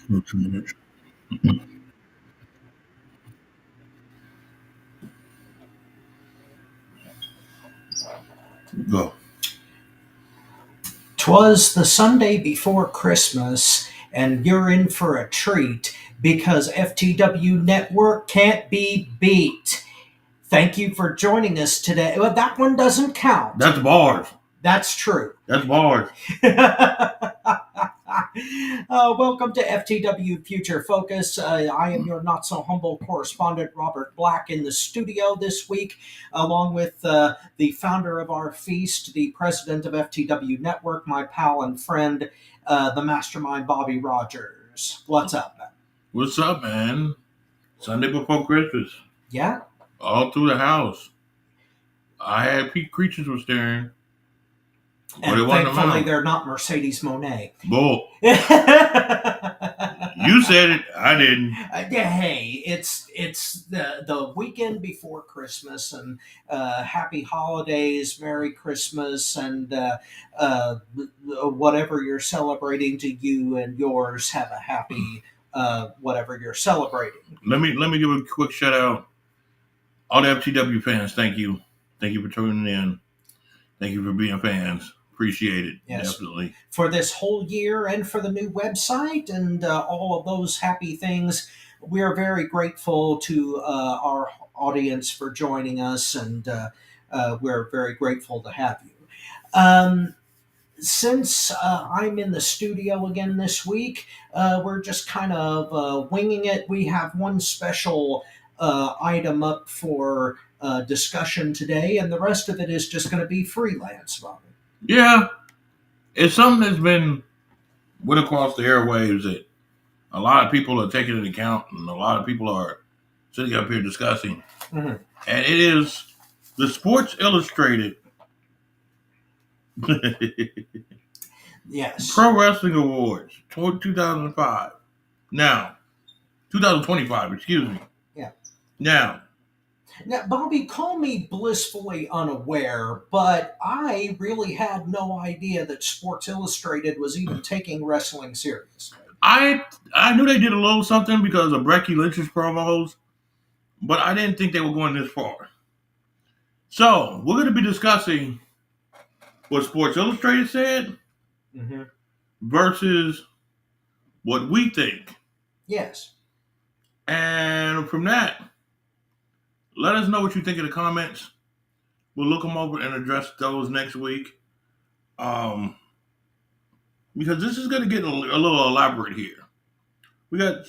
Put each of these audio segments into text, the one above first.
No, 2 minutes. Go. 'Twas the Sunday before Christmas, and you're in for a treat because FTW Network can't be beat. Thank you for joining us today. Well, that one doesn't count. That's bars. That's true. That's bars. Welcome to FTW Future Focus. I am your not so humble correspondent, Robert Black, in the studio this week, along with the founder of our feast, the president of FTW Network, my pal and friend, the mastermind, Bobby Rogers. What's up? What's up, man? Sunday before Christmas. Yeah? All through the house. I had creatures were staring. And thankfully, they're not Mercedes Moné. Bull. You said it. I didn't. Hey, it's the weekend before Christmas, and happy holidays, Merry Christmas, and whatever you're celebrating to you and yours, have a happy whatever you're celebrating. Let me give a quick shout out. All the FTW fans, thank you for tuning in. Thank you for being fans. Appreciate it. Yes. Definitely. For this whole year and for the new website and all of those happy things, we are very grateful to our audience for joining us, and we're very grateful to have you. Since I'm in the studio again this week, we're just kind of winging it. We have one special item up for discussion today, and the rest of it is just going to be freelance, Robert. Yeah, it's something that's been went across the airwaves that a lot of people are taking into account, and a lot of people are sitting up here discussing. Mm-hmm. And it is the Sports Illustrated Yes. Pro Wrestling Awards 2005. Now, 2025, excuse me. Yeah. Now, Bobby, call me blissfully unaware, but I really had no idea that Sports Illustrated was even taking wrestling seriously. I knew they did a little something because of Becky Lynch's promos, but I didn't think they were going this far. So, we're going to be discussing what Sports Illustrated said versus what we think. Yes. And from that, let us know what you think in the comments. We'll look them over and address those next week. Because this is going to get a little elaborate here. We got,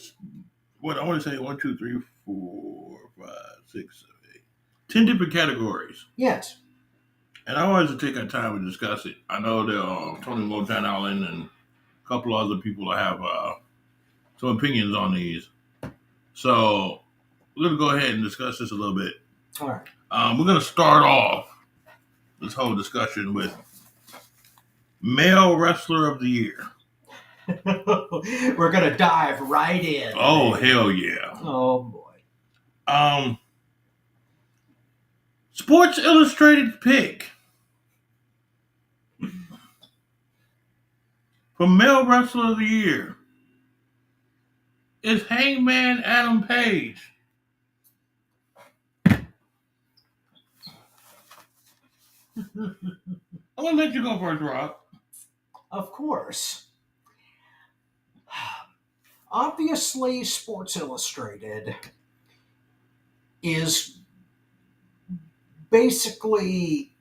I want to say 1, 2, 3, 4, 5, 6, 7, 8, 10 different categories. Yes. And I wanted to take our time to discuss it. I know that Tony Motown Allen and a couple other people have some opinions on these. So we're going to go ahead and discuss this a little bit. All right. We're going to start off this whole discussion with Male Wrestler of the Year. We're going to dive right in. Oh, hell yeah. Oh, boy. Sports Illustrated pick for Male Wrestler of the Year is Hangman Adam Page. I'm going to let you go first, Rob. Of course. Obviously, Sports Illustrated is basically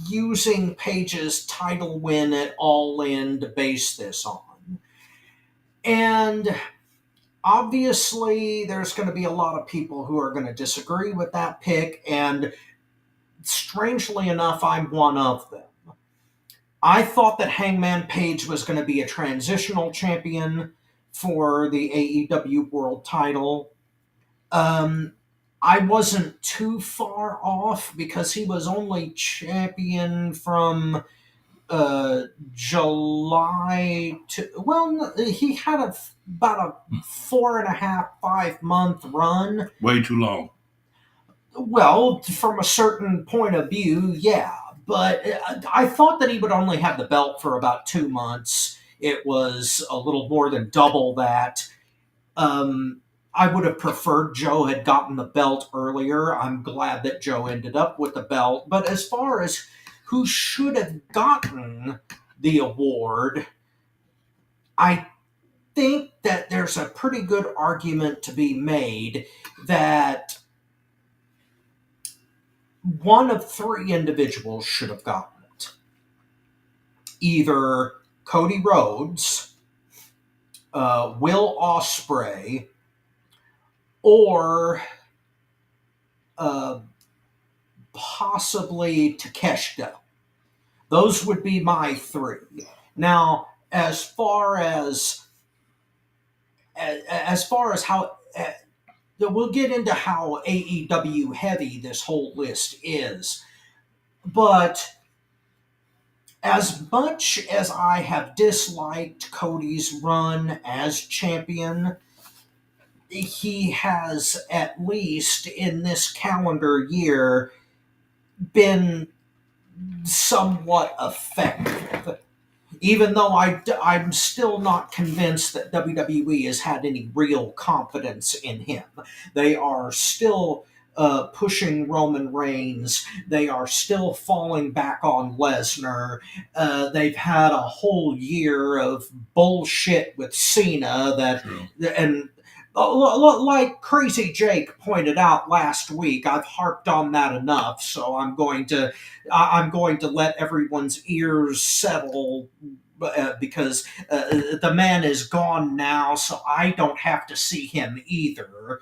using Page's title win at All In to base this on. And obviously, there's going to be a lot of people who are going to disagree with that pick, and strangely enough, I'm one of them. I thought that Hangman Page was going to be a transitional champion for the AEW World title. I wasn't too far off because he was only champion from July to, well, he had about a 4.5, 5 month run. Way too long. Well, from a certain point of view, yeah. But I thought that he would only have the belt for about 2 months it was a little more than double that. I would have preferred Joe had gotten the belt earlier. I'm glad that Joe ended up with the belt. But as far as who should have gotten the award, I think that there's a pretty good argument to be made that one of three individuals should have gotten it. Either Cody Rhodes, Will Ospreay, or possibly Takeshita. Those would be my three. Now, as far as how we'll get into how AEW heavy this whole list is, but as much as I have disliked Cody's run as champion, he has, at least in this calendar year, been somewhat effective. Even though I'm still not convinced that WWE has had any real confidence in him. They are still pushing Roman Reigns. They are still falling back on Lesnar. They've had a whole year of bullshit with Cena and like Crazy Jake pointed out last week, I've harped on that enough, so I'm going to let everyone's ears settle because the man is gone now, so I don't have to see him either.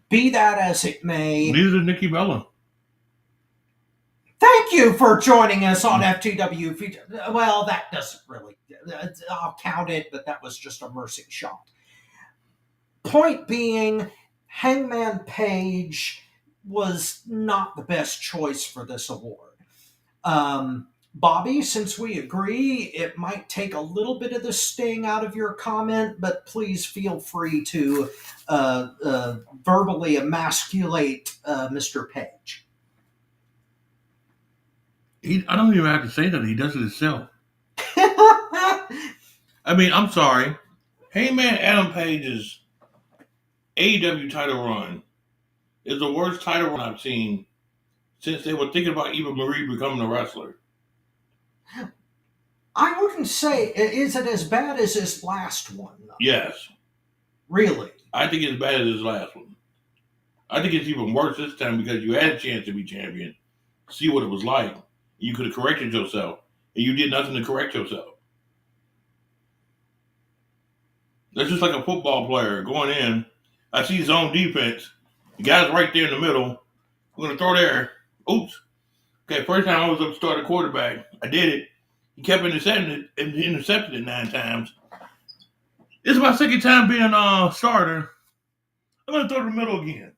Be that as it may. Neither did Nikki Bella. Thank you for joining us on FTW Future. Well, that doesn't really. I'll count it, but that was just a mercy shot. Point being, Hangman Page was not the best choice for this award. Bobby, since we agree, it might take a little bit of the sting out of your comment, but please feel free to verbally emasculate Mr. Page. I don't even have to say that. He does it himself. I mean, I'm sorry. Hangman Adam Page's AEW title run is the worst title run I've seen since they were thinking about Eva Marie becoming a wrestler. I wouldn't say, is it as bad as his last one? Yes. Really? I think it's as bad as his last one. I think it's even worse this time because you had a chance to be champion, see what it was like. You could have corrected yourself, and you did nothing to correct yourself. That's just like a football player going in. I see zone defense. The guy's right there in the middle. I'm going to throw there. Oops. Okay, first time I was up to start a quarterback. I did it. He kept intercepting it 9 times. This is my second time being a starter. I'm going to throw it in the middle again.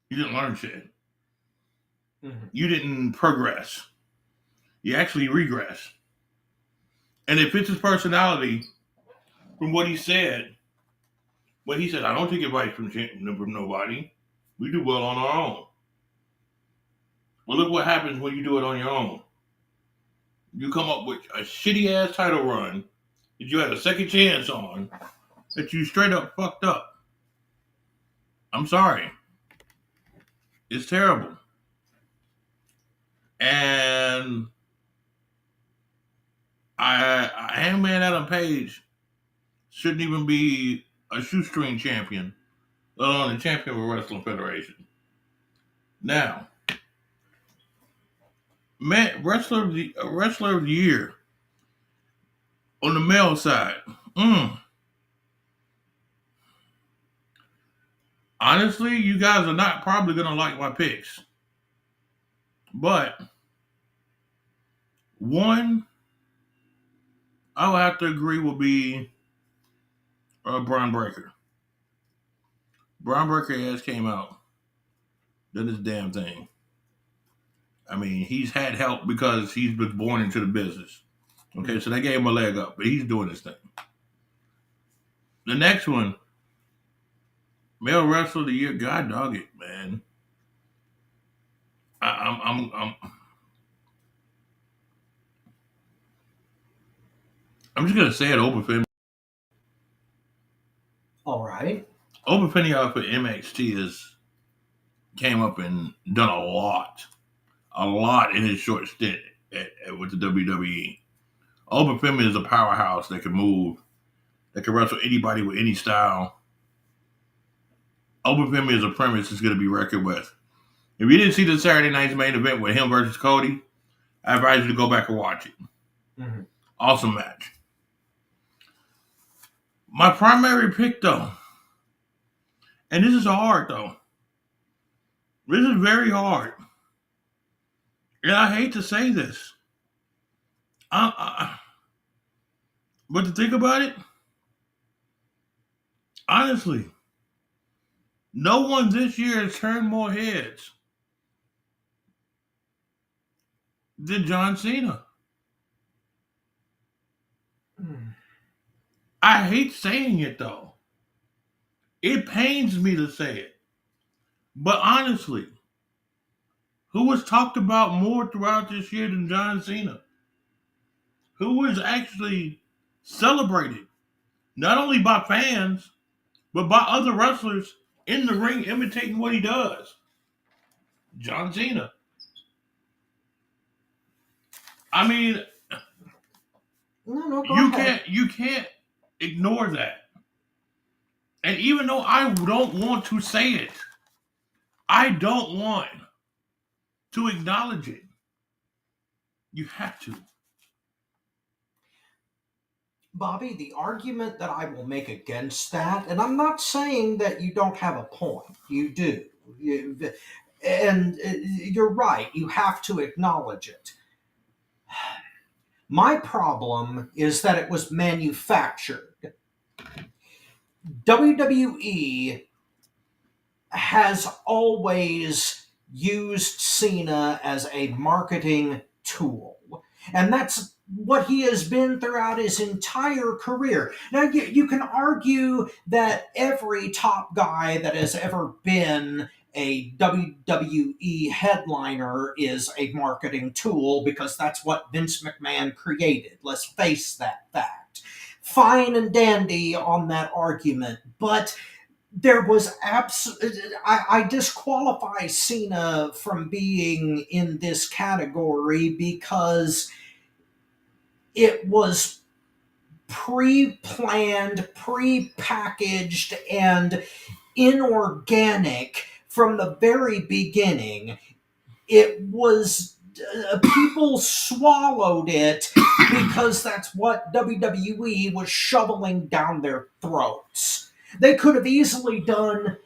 You didn't learn shit. Mm-hmm. You didn't progress. You actually regress. And it fits his personality from what he said. When he said, I don't take advice from nobody. We do well on our own. Well, look what happens when you do it on your own. You come up with a shitty-ass title run that you had a second chance on that you straight up fucked up. I'm sorry. It's terrible. And Hangman Adam Page shouldn't even be a shoestring champion, let alone a champion of a wrestling federation. Now, wrestler of the year on the male side. Honestly, you guys are not probably gonna like my picks, but one I would have to agree will be Braun Breaker. Braun Breaker has came out, done his damn thing. I mean, he's had help because he's been born into the business. Okay, so they gave him a leg up, but he's doing his thing. The next one, male wrestler of the year, God dog it, man. I'm I'm just gonna say it. All right. Openfenia for NXT has came up and done a lot in his short stint with the WWE. Openfenia is a powerhouse that can move, that can wrestle anybody with any style. Openfenia is a premise that's going to be reckoned with. If you didn't see the Saturday night's main event with him versus Cody, I advise you to go back and watch it. Mm-hmm. Awesome match. My primary pick, though, and this is hard, though. This is very hard. And I hate to say this. But to think about it, honestly, no one this year has turned more heads than John Cena. Mm. I hate saying it, though. It pains me to say it. But honestly, who was talked about more throughout this year than John Cena? Who was actually celebrated, not only by fans, but by other wrestlers in the ring imitating what he does? John Cena. I mean, No, go ahead. you can't ignore that. And even though I don't want to say it, I don't want to acknowledge it. You have to. Bobby, the argument that I will make against that, and I'm not saying that you don't have a point, you do. And you're right, you have to acknowledge it. My problem is that it was manufactured. WWE has always used Cena as a marketing tool. And that's what he has been throughout his entire career. Now, you can argue that every top guy that has ever been a WWE headliner is a marketing tool because that's what Vince McMahon created. Let's face that fact. Fine and dandy on that argument, but there was I disqualify Cena from being in this category because it was pre-planned, pre-packaged, and inorganic from the very beginning. It was people swallowed it because that's what WWE was shoveling down their throats. They could have easily done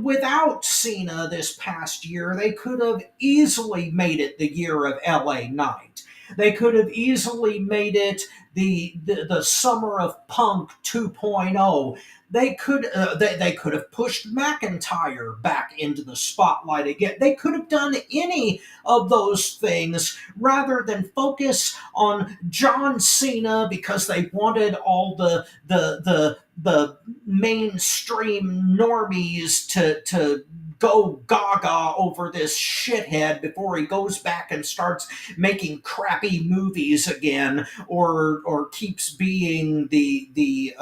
without Cena this past year. They could have easily made it the year of LA Knight. They could have easily made it the summer of Punk 2.0. They could have pushed McIntyre back into the spotlight again. They could have done any of those things rather than focus on John Cena because they wanted all the mainstream normies to go gaga over this shithead before he goes back and starts making crappy movies again, or keeps being the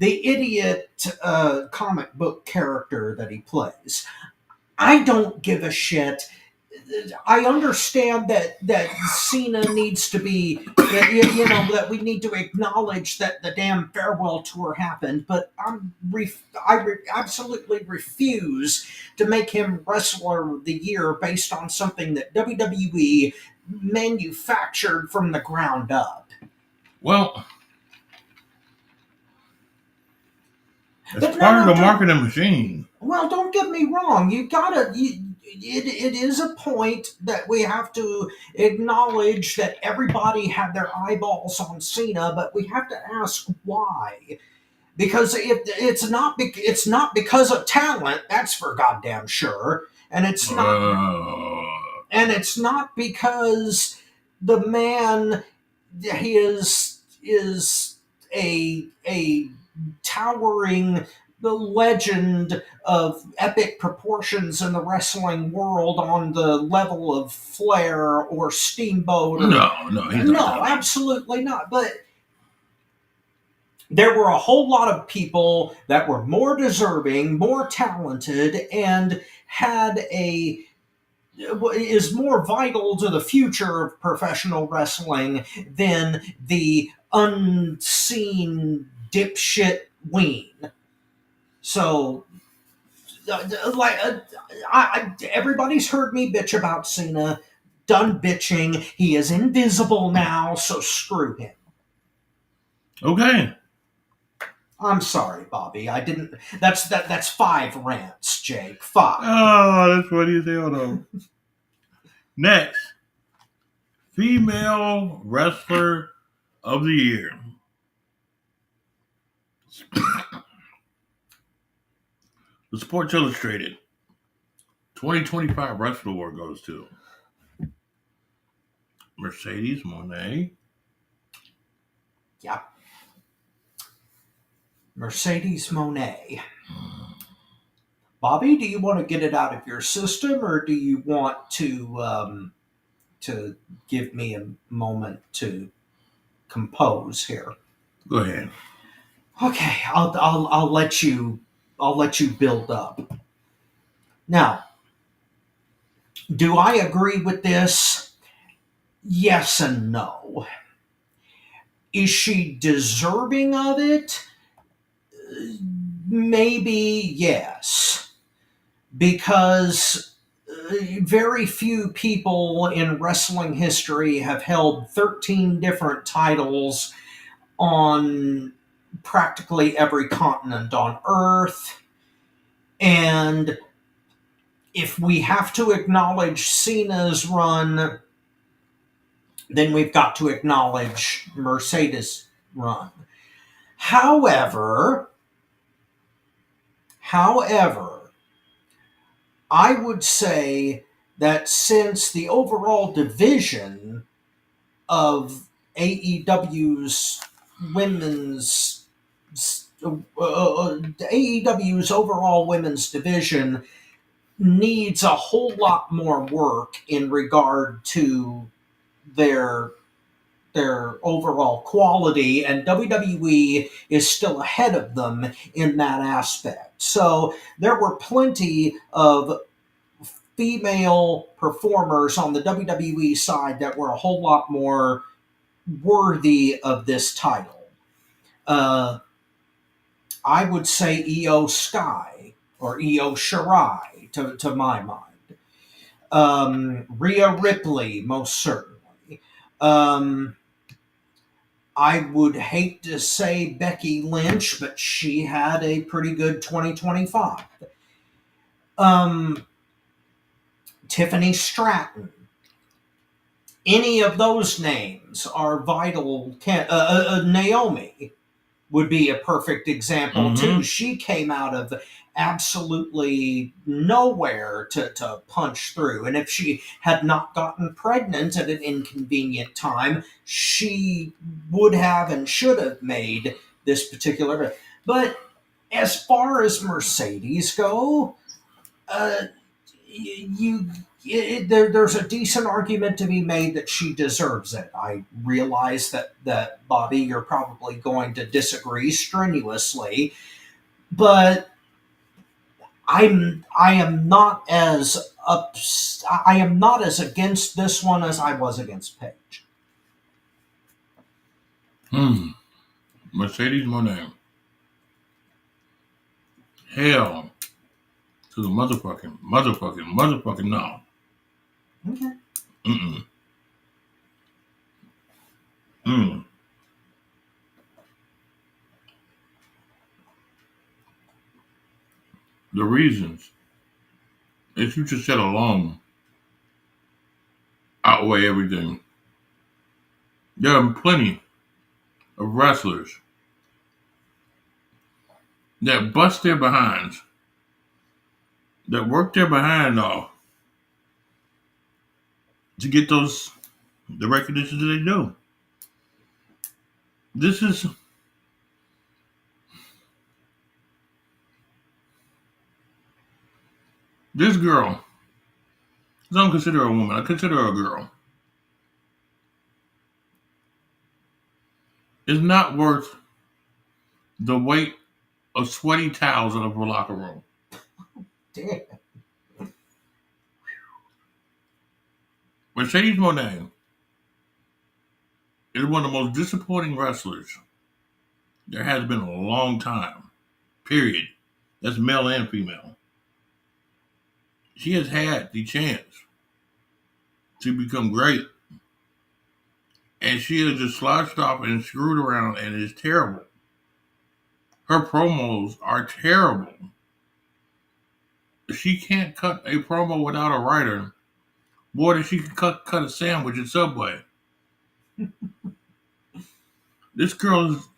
idiot comic book character that he plays. I don't give a shit. I understand that Cena needs to be, that we need to acknowledge that the damn farewell tour happened, but I absolutely refuse to make him Wrestler of the Year based on something that WWE manufactured from the ground up. Well, it's part of the marketing machine. Well, don't get me wrong. It is a point that we have to acknowledge that everybody had their eyeballs on Cena, but we have to ask why. Because it's not because of talent, that's for goddamn sure, and it's not because the man is a towering the legend of epic proportions in the wrestling world on the level of Flair or Steamboat. Or, no, he's not no, absolutely not. But there were a whole lot of people that were more deserving, more talented, and is more vital to the future of professional wrestling than the unseen dipshit Ween. So, everybody's heard me bitch about Cena. Done bitching. He is invisible now, so screw him. Okay. I'm sorry, Bobby. I didn't. That's 5 rants, Jake. 5. Oh, that's what you say. Hold on. Next, female wrestler of the year. The Sports Illustrated 2025 Wrestler Award goes to Mercedes Moné. Yeah. Mercedes Moné. Bobby, do you want to get it out of your system, or do you want to give me a moment to compose here? Go ahead. Okay, I'll let you build up. Now, do I agree with this? Yes and no. Is she deserving of it? Maybe yes. Because very few people in wrestling history have held 13 different titles on practically every continent on Earth. And if we have to acknowledge Cena's run, then we've got to acknowledge Mercedes' run. However, I would say that since the overall division of AEW's overall women's division needs a whole lot more work in regard to their overall quality, and WWE is still ahead of them in that aspect. So there were plenty of female performers on the WWE side that were a whole lot more worthy of this title. I would say Io Sky or Io Shirai to my mind. Rhea Ripley, most certainly. I would hate to say Becky Lynch, but she had a pretty good 2025. Tiffany Stratton. Any of those names are vital. Naomi would be a perfect example, too. She came out of absolutely nowhere to punch through. And if she had not gotten pregnant at an inconvenient time, she would have and should have made this particular. But as far as Mercedes go, there's a decent argument to be made that she deserves it. I realize that Bobby, you're probably going to disagree strenuously, but I am not as against this one as I was against Paige. Mercedes Moné. Hell to the motherfucking no. Okay. The reasons that you just said alone outweigh everything. There are plenty of wrestlers that bust their behinds, that work their behind off to get the recognition that they do. This is This girl, I don't consider her a woman. I consider her a girl. Is not worth the weight of sweaty towels out of her locker room. Damn. Mercedes Moné is one of the most disappointing wrestlers there has been in a long time. Period. That's male and female. She has had the chance to become great. And she has just slouched off and screwed around and is terrible. Her promos are terrible. She can't cut a promo without a writer more than she can cut a sandwich at Subway. This girl's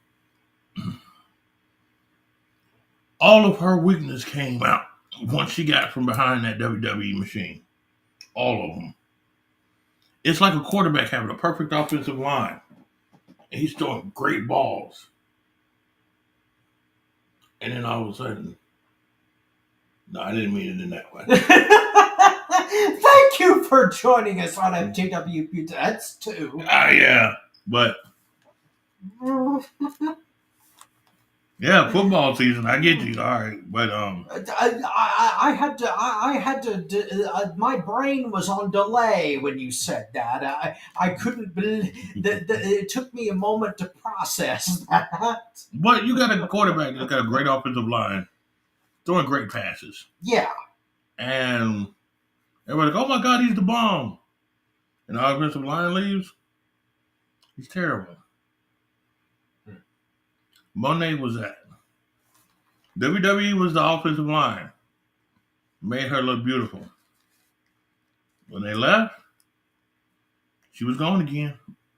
all of her weakness came out once she got from behind that WWE machine. All of them. It's like a quarterback having a perfect offensive line. And he's throwing great balls. And then all of a sudden, no, I didn't mean it in that way. Thank you for joining us on FTW Future. That's two. Yeah, but yeah, football season. I get you. All right, but I had to. My brain was on delay when you said that. I couldn't believe that. It took me a moment to process that. But you got a quarterback that's got a great offensive line, throwing great passes. Yeah. And everybody's like, oh my God, he's the bomb. And the offensive line leaves. He's terrible. Moné was that. WWE was the offensive line. Made her look beautiful. When they left, she was gone again.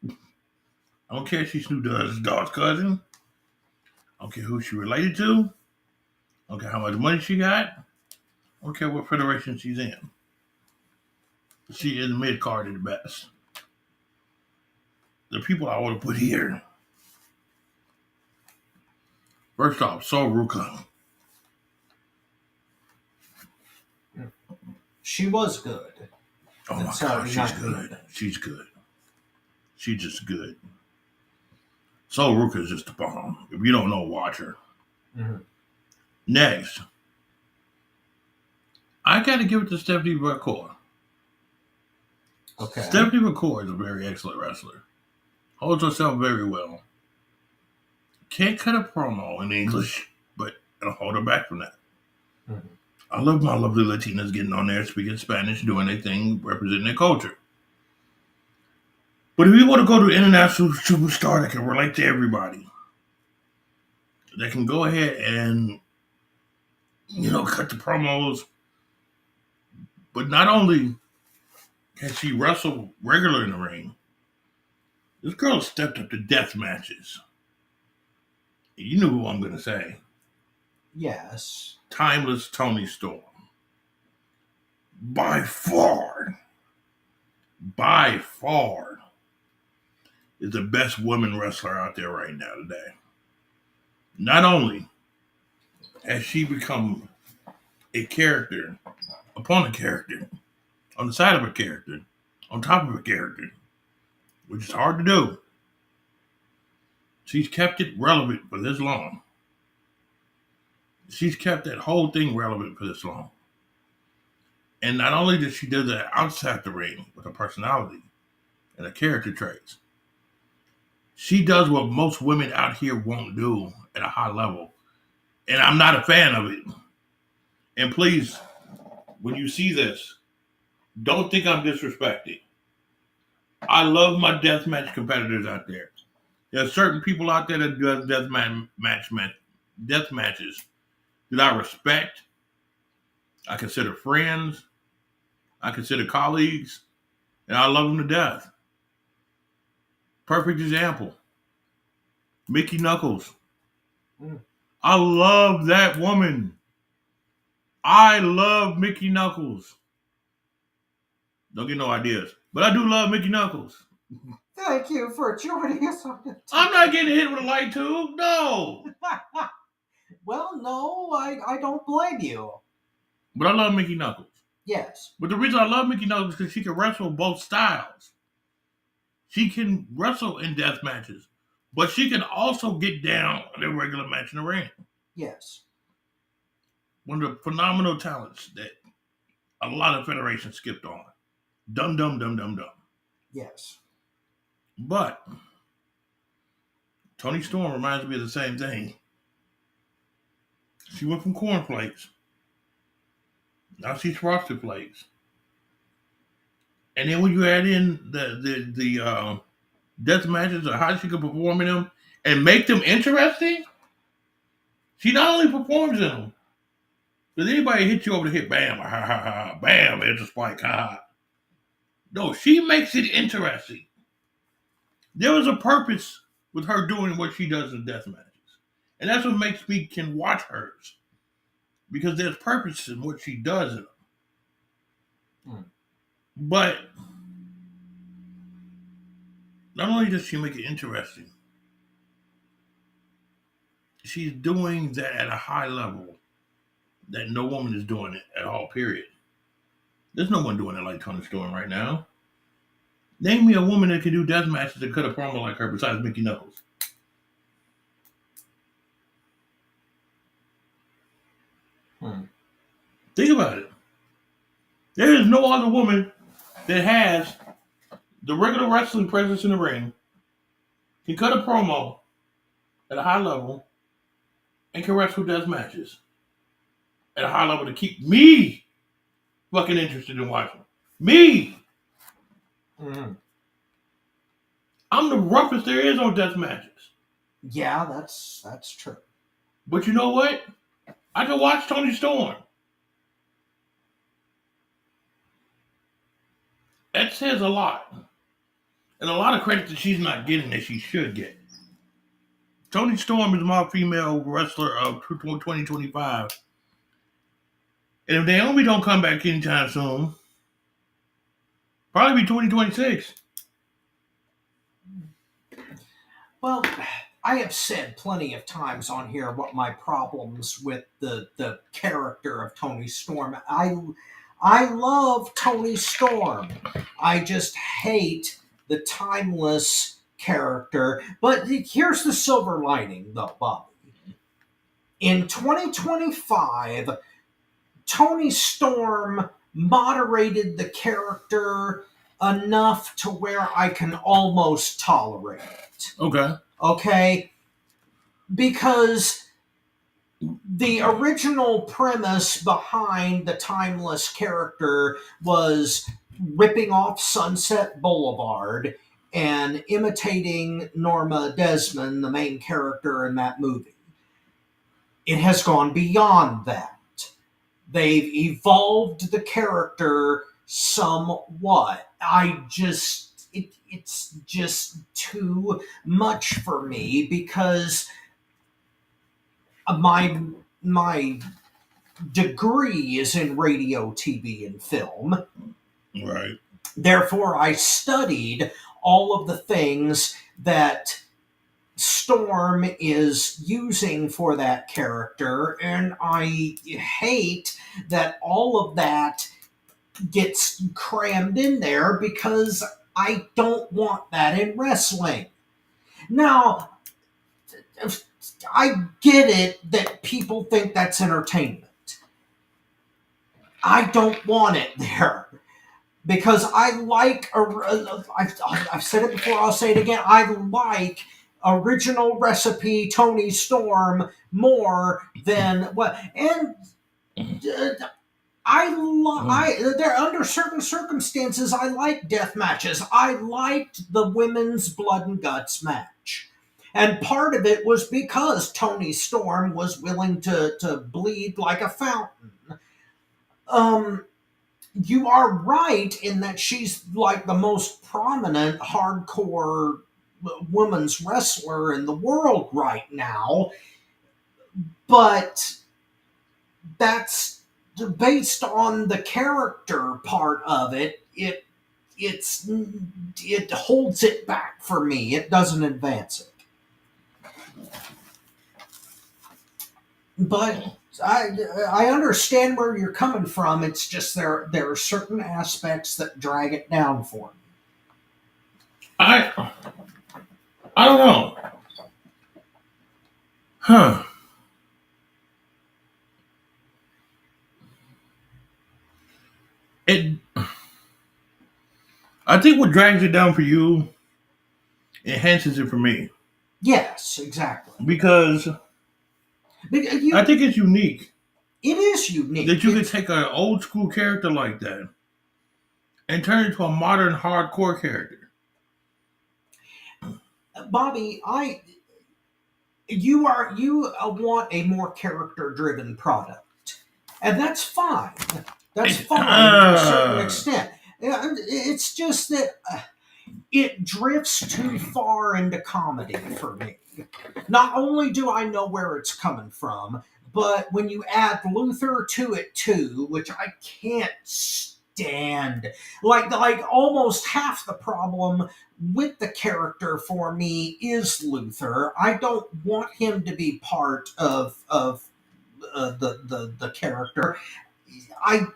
I don't care if she's Snoop Dogg's cousin. I don't care who she related to. I don't care how much money she got. I don't care what federation she's in. She is mid-card at the best. The people I want to put here. First off, Sol Ruka. She was good. Oh my God, she's good. She's good. She's just good. Sol Ruka is just a bomb. If you don't know, watch her. Mm-hmm. Next, I got to give it to Stephanie McCoy. Okay. Stephanie McCoy is a very excellent wrestler. Holds herself very well. Can't cut a promo in English, but I'll hold her back from that. Mm-hmm. I love my lovely Latinas getting on there, speaking Spanish, doing their thing, representing their culture. But if you want to go to an international superstar that can relate to everybody, that can go ahead and, cut the promos, but not only can she wrestle regular in the ring, this girl stepped up to death matches. You know who I'm going to say. Yes. Timeless Toni Storm. By far, is the best woman wrestler out there right now today. Not only has she become a character upon a character, on the side of a character, on top of a character, which is hard to do. She's kept it relevant for this long. She's kept that whole thing relevant for this long. And not only does she do that outside the ring with her personality and her character traits, she does what most women out here won't do at a high level. And I'm not a fan of it. And please, when you see this, don't think I'm disrespecting. I love my deathmatch competitors out there. There are certain people out there that do death matches that I respect. I consider friends. I consider colleagues. And I love them to death. Perfect example. Mickey Knuckles. I love that woman. I love Mickey Knuckles. Don't get no ideas. But I do love Mickey Knuckles. Thank you for joining us on it. I'm not getting hit with a light tube. No. Well, no, I don't blame you. But I love Mickey Knuckles. Yes. But the reason I love Mickey Knuckles is because she can wrestle both styles. She can wrestle in death matches, but she can also get down in a regular match in the ring. Yes. One of the phenomenal talents that a lot of federations skipped on. Dum dum dum dum dum. Yes. But Toni Storm reminds me of the same thing. She went from cornflakes. Now she's frosted flakes. And then when you add in the death matches or how she can perform in them and make them interesting, she not only performs in them. Does anybody hit you over the head? Bam, ha ha ha, bam, it's a spike, ha ha. No, she makes it interesting. There was a purpose with her doing what she does in death matches. And that's what makes me can watch hers. Because there's purpose in what she does in them. But not only does she make it interesting, she's doing that at a high level that no woman is doing it at all, period. There's no one doing it like Toni Storm right now. Name me a woman that can do death matches and cut a promo like her besides Mickey Knuckles. Think about it. There is no other woman that has the regular wrestling presence in the ring, can cut a promo at a high level, and can wrestle death matches at a high level to keep me fucking interested in watching. Me! Mm-hmm. I'm the roughest there is on death matches. Yeah, that's true. But you know what? I can watch Toni Storm. That says a lot. And a lot of credit that she's not getting that she should get. Toni Storm is my female wrestler of 2025. And if Naomi don't come back anytime soon, probably be 2026. Well, I have said plenty of times on here what my problems with the character of Toni Storm. I love Toni Storm. I just hate the timeless character. But here's the silver lining, though, Bobby. In 2025, Toni Storm moderated the character enough to where I can almost tolerate it. Okay. Okay? Because the original premise behind the timeless character was ripping off Sunset Boulevard and imitating Norma Desmond, the main character in that movie. It has gone beyond that. They've evolved the character somewhat. It's just too much for me because my degree is in radio, TV, and film. Right. Therefore, I studied all of the things that Storm is using for that character, and I hate that all of that gets crammed in there because I don't want that in wrestling. Now, I get it that people think that's entertainment. I don't want it there. Because I like, I've said it before, I'll say it again, I like original recipe Toni Storm more than what, and there under certain circumstances I like death matches. I liked the women's blood and guts match, and part of it was because Toni Storm was willing to bleed like a fountain. You are right in that she's like the most prominent hardcore women's wrestler in the world right now, but that's based on the character part of it. It holds it back for me. It doesn't advance it. But I understand where you're coming from. It's just there are certain aspects that drag it down for me. I I don't know. Huh. It I think what drags it down for you enhances it for me. Yes, exactly. Because I think it's unique It is unique. that you could take an old school character like that and turn it into a modern hardcore character. Bobby, you want a more character driven product, and that's fine. That's It, fine to a certain extent. It's just that it drifts too far into comedy for me. Not only do I know where it's coming from, but when you add Luther to it too, which I can't stand, like almost half the problem with the character for me is Luther. I don't want him to be part of the character. I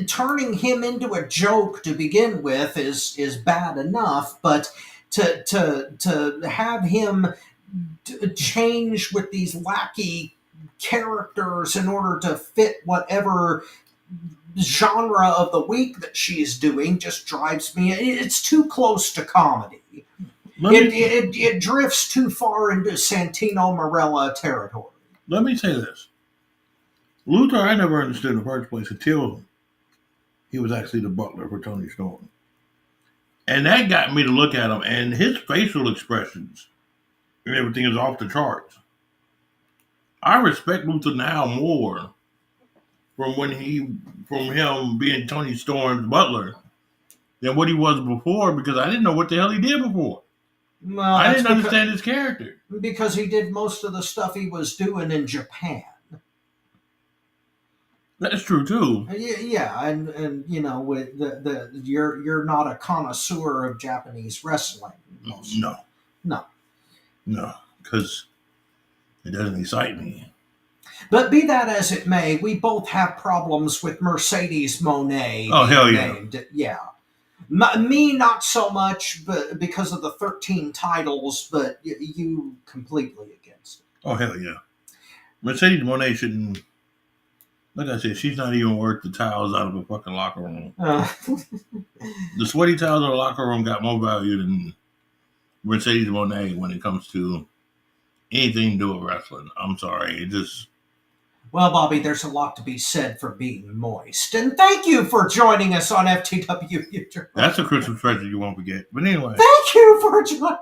Turning him into a joke to begin with is bad enough, but to have him change with these wacky characters in order to fit whatever genre of the week that she's doing just drives me. It's too close to comedy. It drifts too far into Santino Marella territory. Let me say this. Luther, I never understood in the first place until he was actually the butler for Tony Storm. And that got me to look at him, and his facial expressions and everything is off the charts. I respect Luther now more from from him being Tony Storm's butler than what he was before because I didn't know what the hell he did before. Well, I didn't understand his character. Because he did most of the stuff he was doing in Japan. That's true too. Yeah, and you know, with you're not a connoisseur of Japanese wrestling. No, No, because it doesn't excite me. But be that as it may, we both have problems with Mercedes Monet. Oh hell yeah! Named. Yeah, me not so much, but because of the 13 titles, but you completely against it. Oh hell yeah! Mercedes Monet shouldn't. Like I said, she's not even worth the towels out of a fucking locker room. The sweaty towels in the locker room got more value than Mercedes Monet when it comes to anything to do with wrestling. I'm sorry. It just. Well, Bobby, there's a lot to be said for being moist. And thank you for joining us on FTW Future. That's a Christmas treasure you won't forget. But anyway. Thank you for joining.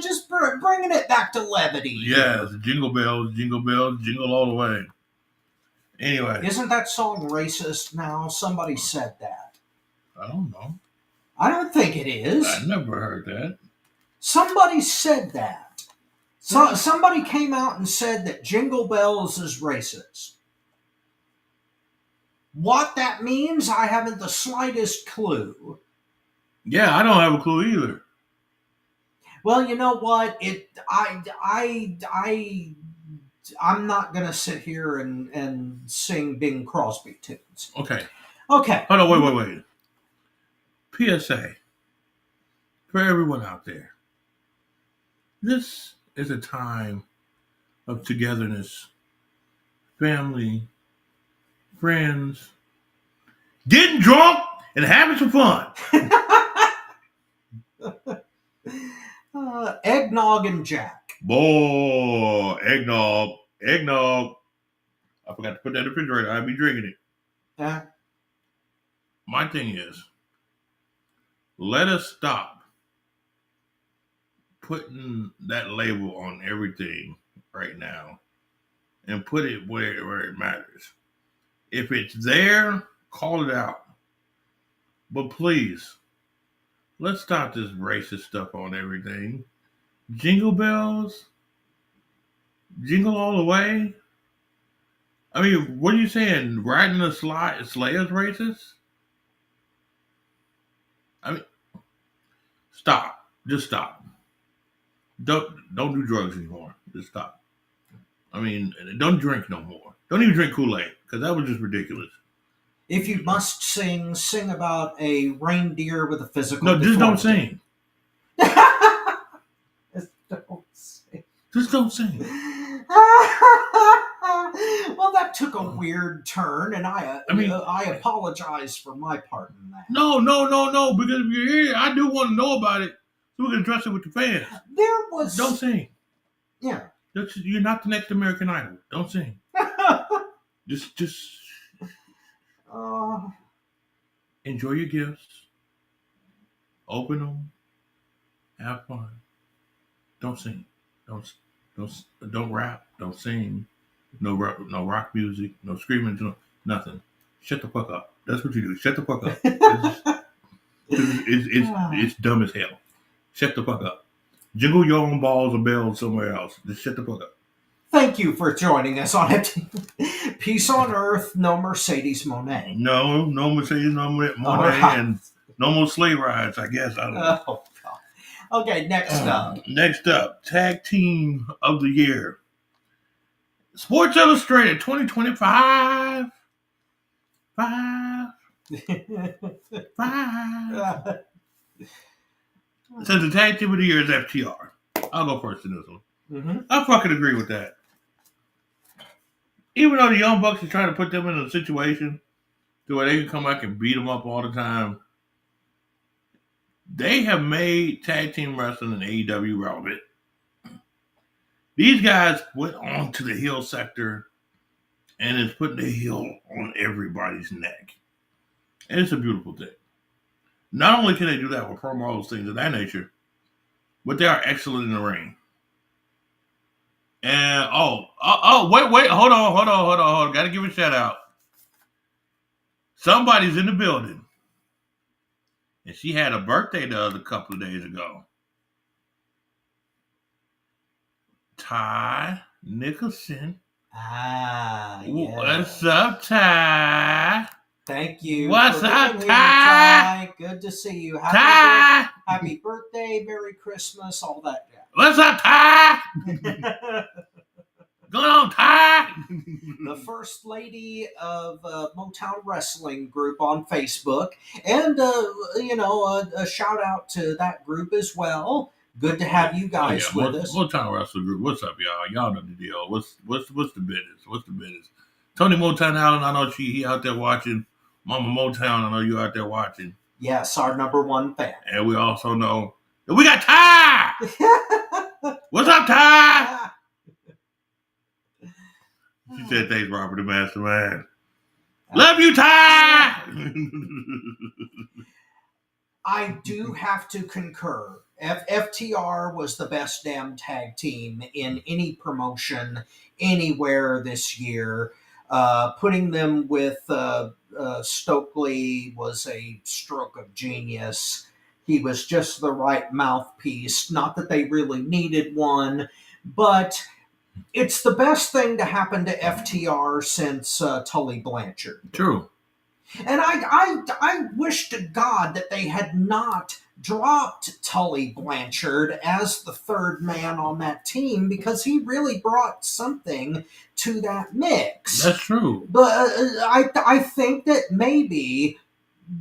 Just bringing it back to levity. Yes, jingle bells, jingle all the way. Anyway. Isn't that song racist now? Somebody said that. I don't know. I don't think it is. I never heard that. Somebody said that. Somebody came out and said that Jingle Bells is racist. What that means, I haven't the slightest clue. Yeah, I don't have a clue either. Well, you know what? I'm not gonna sit here and sing Bing Crosby tunes. Okay. Okay. Hold on, wait. PSA for everyone out there. This is a time of togetherness, family, friends, getting drunk and having some fun. Eggnog and Jack. Boy, eggnog. I forgot to put that in the refrigerator. I'll be drinking it. My thing is, let us stop putting that label on everything right now and put it where it matters. If it's there, call it out. But please, let's stop this racist stuff on everything. Jingle bells? Jingle all the way? I mean, what are you saying? Riding a sleigh is racist? I mean, stop. Just stop. Don't do drugs anymore. Just stop. I mean, don't drink no more. Don't even drink Kool-Aid, because that was just ridiculous. If you must sing, sing about a reindeer with a physical No, just don't deformity. sing. Just don't sing. Just don't sing. Well, that took a weird turn, and I apologize for my part in that. No, because if you're here, I do want to know about it, so we can address it with the fans. Don't sing. Yeah. You're not the next American Idol. Don't sing. just enjoy your gifts. Open them. Have fun. Don't sing. Don't rap. Don't sing. No rock music. No screaming. Nothing. Shut the fuck up. That's what you do. Shut the fuck up. It's dumb as hell. Shut the fuck up. Jiggle your own balls or bells somewhere else. Just shut the fuck up. Thank you for joining us on it. Peace on Earth, no Mercedes Monet. No Mercedes Monet, and no more sleigh rides, I guess. I don't know. Oh, God. Okay, next up. Tag Team of the Year. Sports Illustrated 2025. Five. Says the Tag Team of the Year is FTR. I'll go first in this one. Mm-hmm. I fucking agree with that. Even though the Young Bucks are trying to put them in a situation to where they can come back and beat them up all the time, they have made tag team wrestling and AEW relevant. These guys went on to the heel sector and is putting the heel on everybody's neck. And it's a beautiful thing. Not only can they do that with promos, things of that nature, but they are excellent in the ring. And wait, hold on. Gotta give a shout out. Somebody's in the building. And she had a birthday the other couple of days ago. Ty Nicholson. Yes. What's up, Ty? Thank you. What's up, Ty? Good to see you. Happy birthday, Merry Christmas, all that. Yeah. What's up, Ty? Going on, Ty? The first lady of Motown Wrestling Group on Facebook. And, a shout out to that group as well. Good to have you guys with us. Motown Wrestling Group. What's up, y'all? Y'all know the deal. What's the business? Tony Motown Allen, I know he out there watching. Mama Motown, I know you out there watching. Yes, our number one fan. And we also know that we got Ty! What's up, Ty? She said, thanks, Robert the Mastermind. Love you, Ty! I do have to concur. FTR was the best damn tag team in any promotion anywhere this year. Putting them with Stokely was a stroke of genius. He was just the right mouthpiece. Not that they really needed one, but it's the best thing to happen to FTR since Tully Blanchard. True. And I wish to God that they had not dropped Tully Blanchard as the third man on that team, because he really brought something to that mix. That's true. But I think that maybe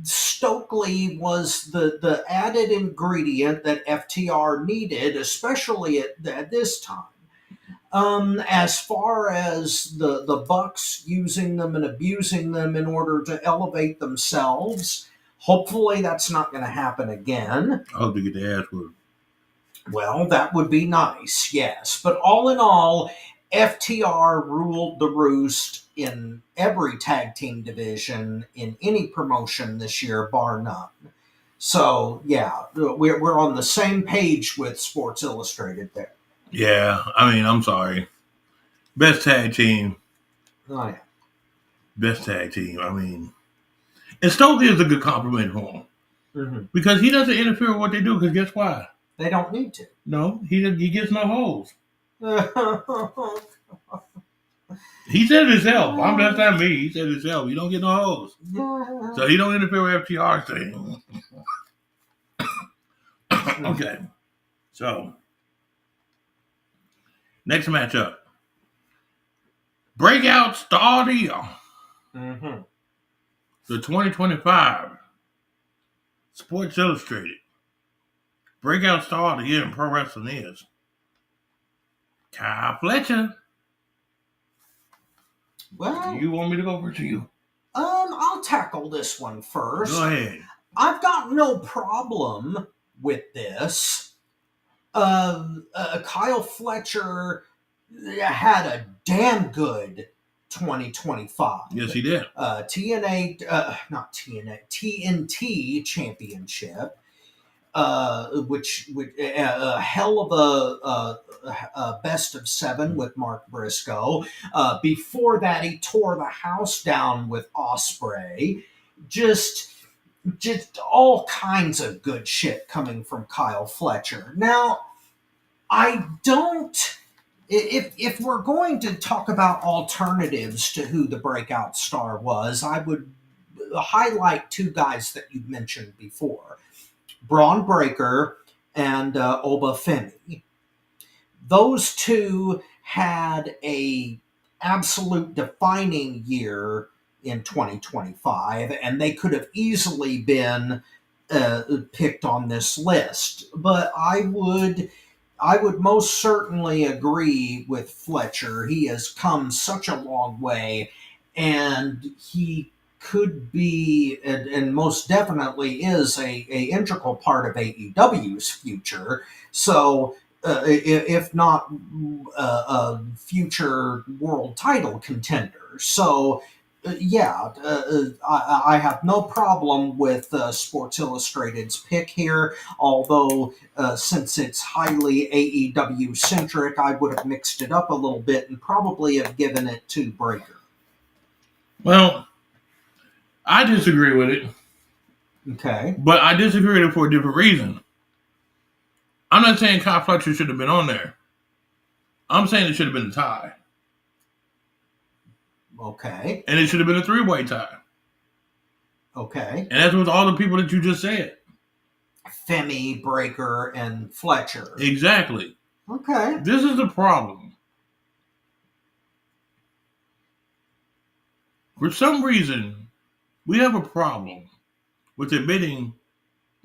Stokely was the added ingredient that FTR needed, especially at this time. As far as the Bucks using them and abusing them in order to elevate themselves, hopefully that's not going to happen again. I hope they get their ass whooped. Well, that would be nice, yes. But all in all, FTR ruled the roost in every tag team division in any promotion this year, bar none. So, yeah, we're on the same page with Sports Illustrated there. Yeah, I mean, I'm sorry. Best tag team. Oh, yeah. Best tag team. I mean, and Stokely is a good compliment for him. Mm-hmm. Because he doesn't interfere with what they do, because guess why? They don't need to. No, he gets no holes. He said it himself. That's not me. He said it himself. He don't get no holes. So he don't interfere with FTR's thing. Okay. So, next matchup. Breakout Star of the Year. Mm-hmm. The 2025 Sports Illustrated Breakout Star of the Year in Pro Wrestling is Kyle Fletcher. Well, You want me to go first or you? I'll tackle this one first. Go ahead. I've got no problem with this. Kyle Fletcher had a damn good 2025. Yes, he did. TNT Championship, which a hell of a best of 7 with Mark Briscoe. Before that, he tore the house down with Ospreay. Just all kinds of good shit coming from Kyle Fletcher. Now, I don't. If we're going to talk about alternatives to who the breakout star was, I would highlight 2 guys that you mentioned before, Braun Breaker and Oba Femi. Those 2 had a absolute defining year in 2025, and they could have easily been picked on this list. But I would most certainly agree with Fletcher. He has come such a long way, and he could be, and most definitely is, a integral part of AEW's future. So, if not a future world title contender. So, I have no problem with Sports Illustrated's pick here, although since it's highly AEW centric, I would have mixed it up a little bit and probably have given it to Breaker. Well, I disagree with it. Okay. But I disagree with it for a different reason. I'm not saying Kyle Fletcher should have been on there. I'm saying it should have been a tie. Okay. And it should have been a 3-way tie. Okay. And that's with all the people that you just said. Femi, Breaker, and Fletcher. Exactly. Okay. This is the problem. For some reason, we have a problem with admitting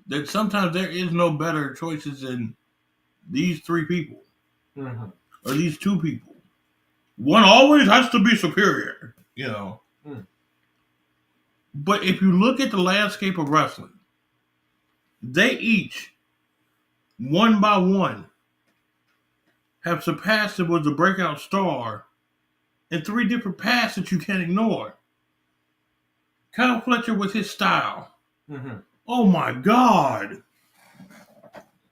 that sometimes there is no better choices than these 3 people. Mm-hmm. Or these 2 people. One always has to be superior, you know. Mm. But if you look at the landscape of wrestling, they each, one by one, have surpassed it with the breakout star in 3 different paths that you can't ignore. Kyle Fletcher with his style. Mm-hmm. Oh my God.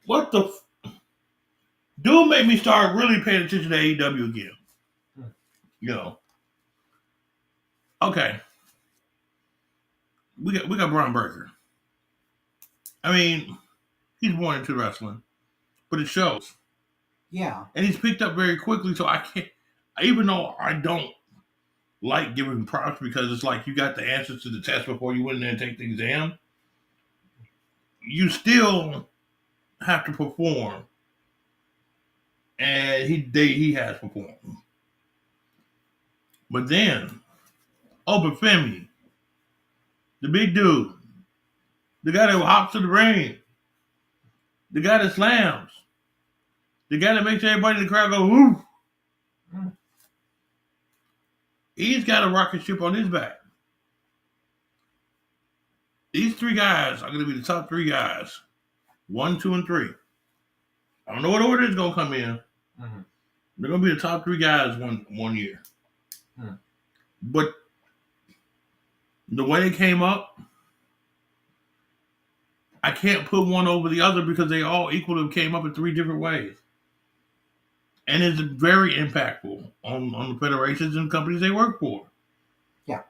What the... Dude made me start really paying attention to AEW again. You know. Okay. We got Braun Breaker. I mean, he's born into wrestling, but it shows. Yeah. And he's picked up very quickly, so I can't, even though I don't like giving props because it's like you got the answers to the test before you went in there and take the exam, you still have to perform. And he has performed. But then, Oba Femi, the big dude, the guy that hops to the ring, the guy that slams, the guy that makes everybody in the crowd go, woo. Mm. He's got a rocket ship on his back. These 3 guys are going to be the top 3 guys. 1, 2, and 3. I don't know what order it's going to come in. Mm-hmm. They're going to be the top 3 guys one year. Mm. But the way they came up, I can't put one over the other because they all equally came up in 3 different ways. And it's very impactful on the federations and companies they work for. Yeah.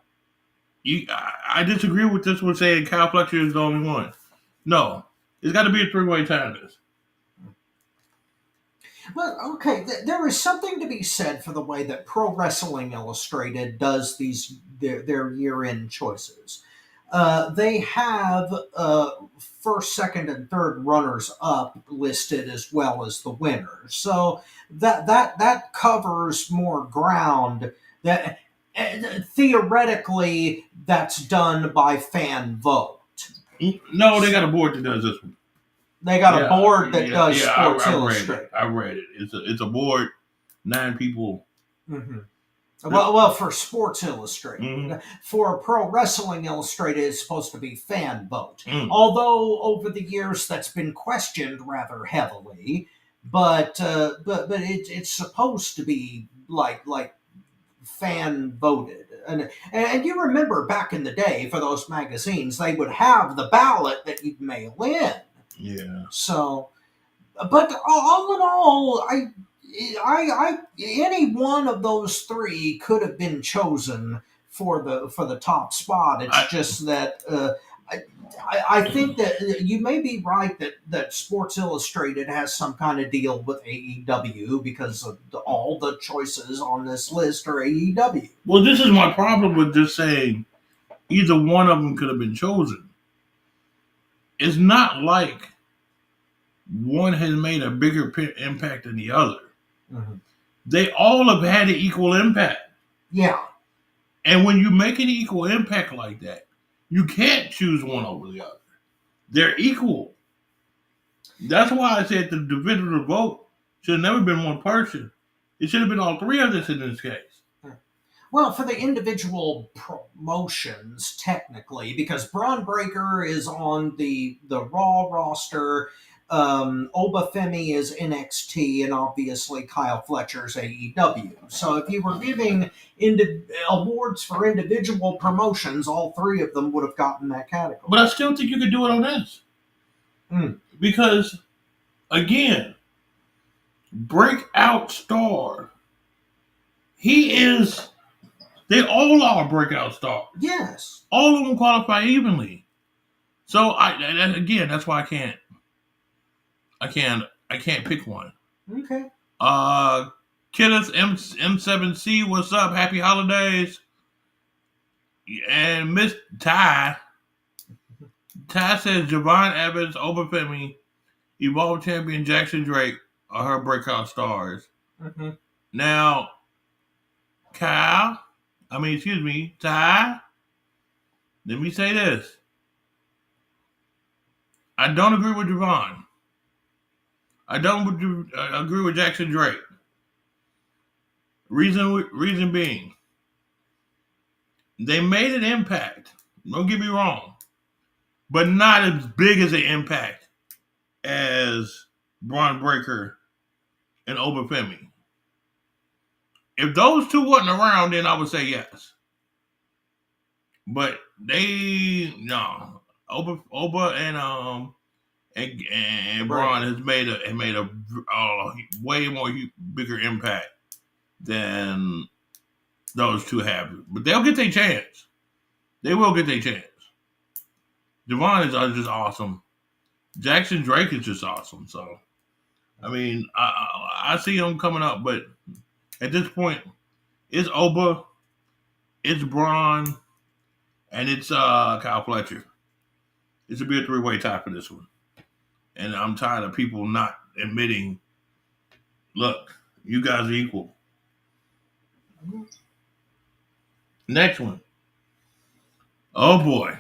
I disagree with this one saying Kyle Fletcher is the only one. No. It's got to be a 3-way tie. Well, okay, there is something to be said for the way that Pro Wrestling Illustrated does their year-end choices. They have first, second, and third runners-up listed as well as the winners. So that covers more ground That theoretically, that's done by fan vote. No, they got a board that does this one. They got a board that does Sports I Illustrated. I read it. It's a board, 9 people. Mm-hmm. Well, for Sports Illustrated. Mm-hmm. For Pro Wrestling Illustrated, it's supposed to be fan vote. Mm. Although over the years that's been questioned rather heavily, but it's supposed to be like fan voted. And you remember back in the day for those magazines, they would have the ballot that you'd mail in. Yeah. So, but all in all, I any one of those three could have been chosen for the top spot. It's just that I think that you may be right that Sports Illustrated has some kind of deal with AEW because of all the choices on this list are AEW. Well, this is my problem with just saying either one of them could have been chosen. It's not like one has made a bigger impact than the other. Mm-hmm. They all have had an equal impact. Yeah. And when you make an equal impact like that, you can't choose one over the other. They're equal. That's why I said the divisional vote should have never been one person. It should have been all three of us in this case. Well, for the individual promotions, technically, because Braun Breaker is on the Raw roster, Obafemi is NXT, and obviously Kyle Fletcher's AEW. So if you were giving awards for individual promotions, all three of them would have gotten that category. But I still think you could do it on this. Because, again, breakout star. They all are breakout stars. Yes. All of them qualify evenly. So, that's why I can't pick one. Okay. Kenneth M7C, what's up? Happy holidays. And Miss Ty says Javon Evans, Obafemi, Evolve Champion Jackson Drake are her breakout stars. Mm-hmm. Now, Ty, let me say this. I don't agree with Javon. I don't agree with Jackson Drake. Reason being, they made an impact. Don't get me wrong, but not as big as an impact as Braun Breaker and Obafemi. If those two wasn't around, then I would say yes. But Oba and Braun has made a way more bigger impact than those two have. But they'll get their chance. They will get their chance. Devon is just awesome. Jackson Drake is just awesome. So, I see him coming up, but at this point, it's Oba, it's Braun, and it's Kyle Fletcher. It should be a 3-way tie for this one. And I'm tired of people not admitting, look, you guys are equal. Next one. Oh, boy.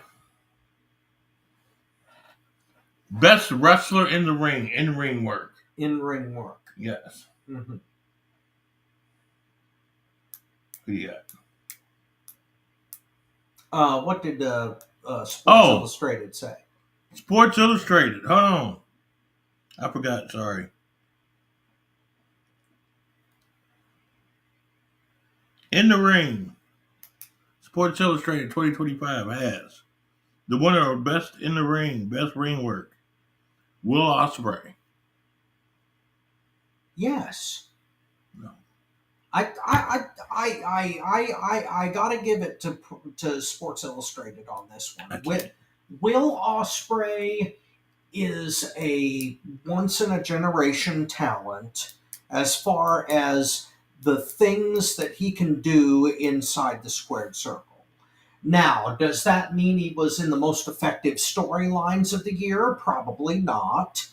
Best wrestler in the ring, in-ring work. In-ring work. Yes. Mm-hmm. Who you got? What did Sports Illustrated say? Sports Illustrated. Hold on. I forgot. Sorry. In the ring. Sports Illustrated 2025 has the winner of Best in the Ring, Best Ring Work, Will Ospreay. Yes. No. I gotta give it to Sports Illustrated on this one. Will Ospreay is a once in a generation talent as far as the things that he can do inside the squared circle. Now, does that mean he was in the most effective storylines of the year? Probably not.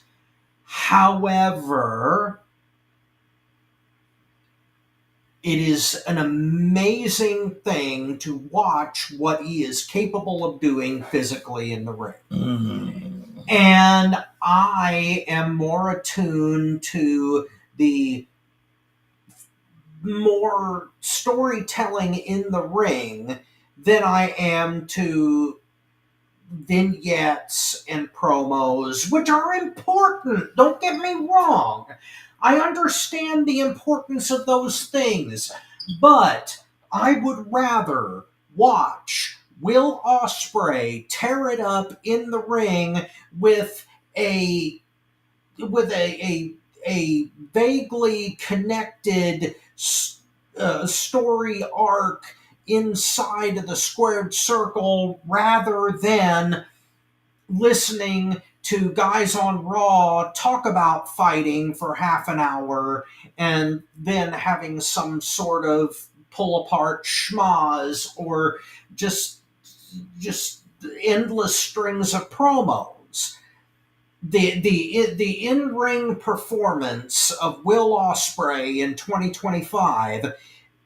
However, It is an amazing thing to watch what he is capable of doing physically in the ring. And I am more attuned to the more storytelling in the ring than I am to vignettes and promos, which are important. Don't get me wrong. I understand the importance of those things, but I would rather watch Will Ospreay tear it up in the ring with a a vaguely connected story arc inside of the squared circle rather than listening to guys on Raw talk about fighting for half an hour and then having some sort of pull apart schmaz or just endless strings of promos. The in ring performance of Will Ospreay in 2025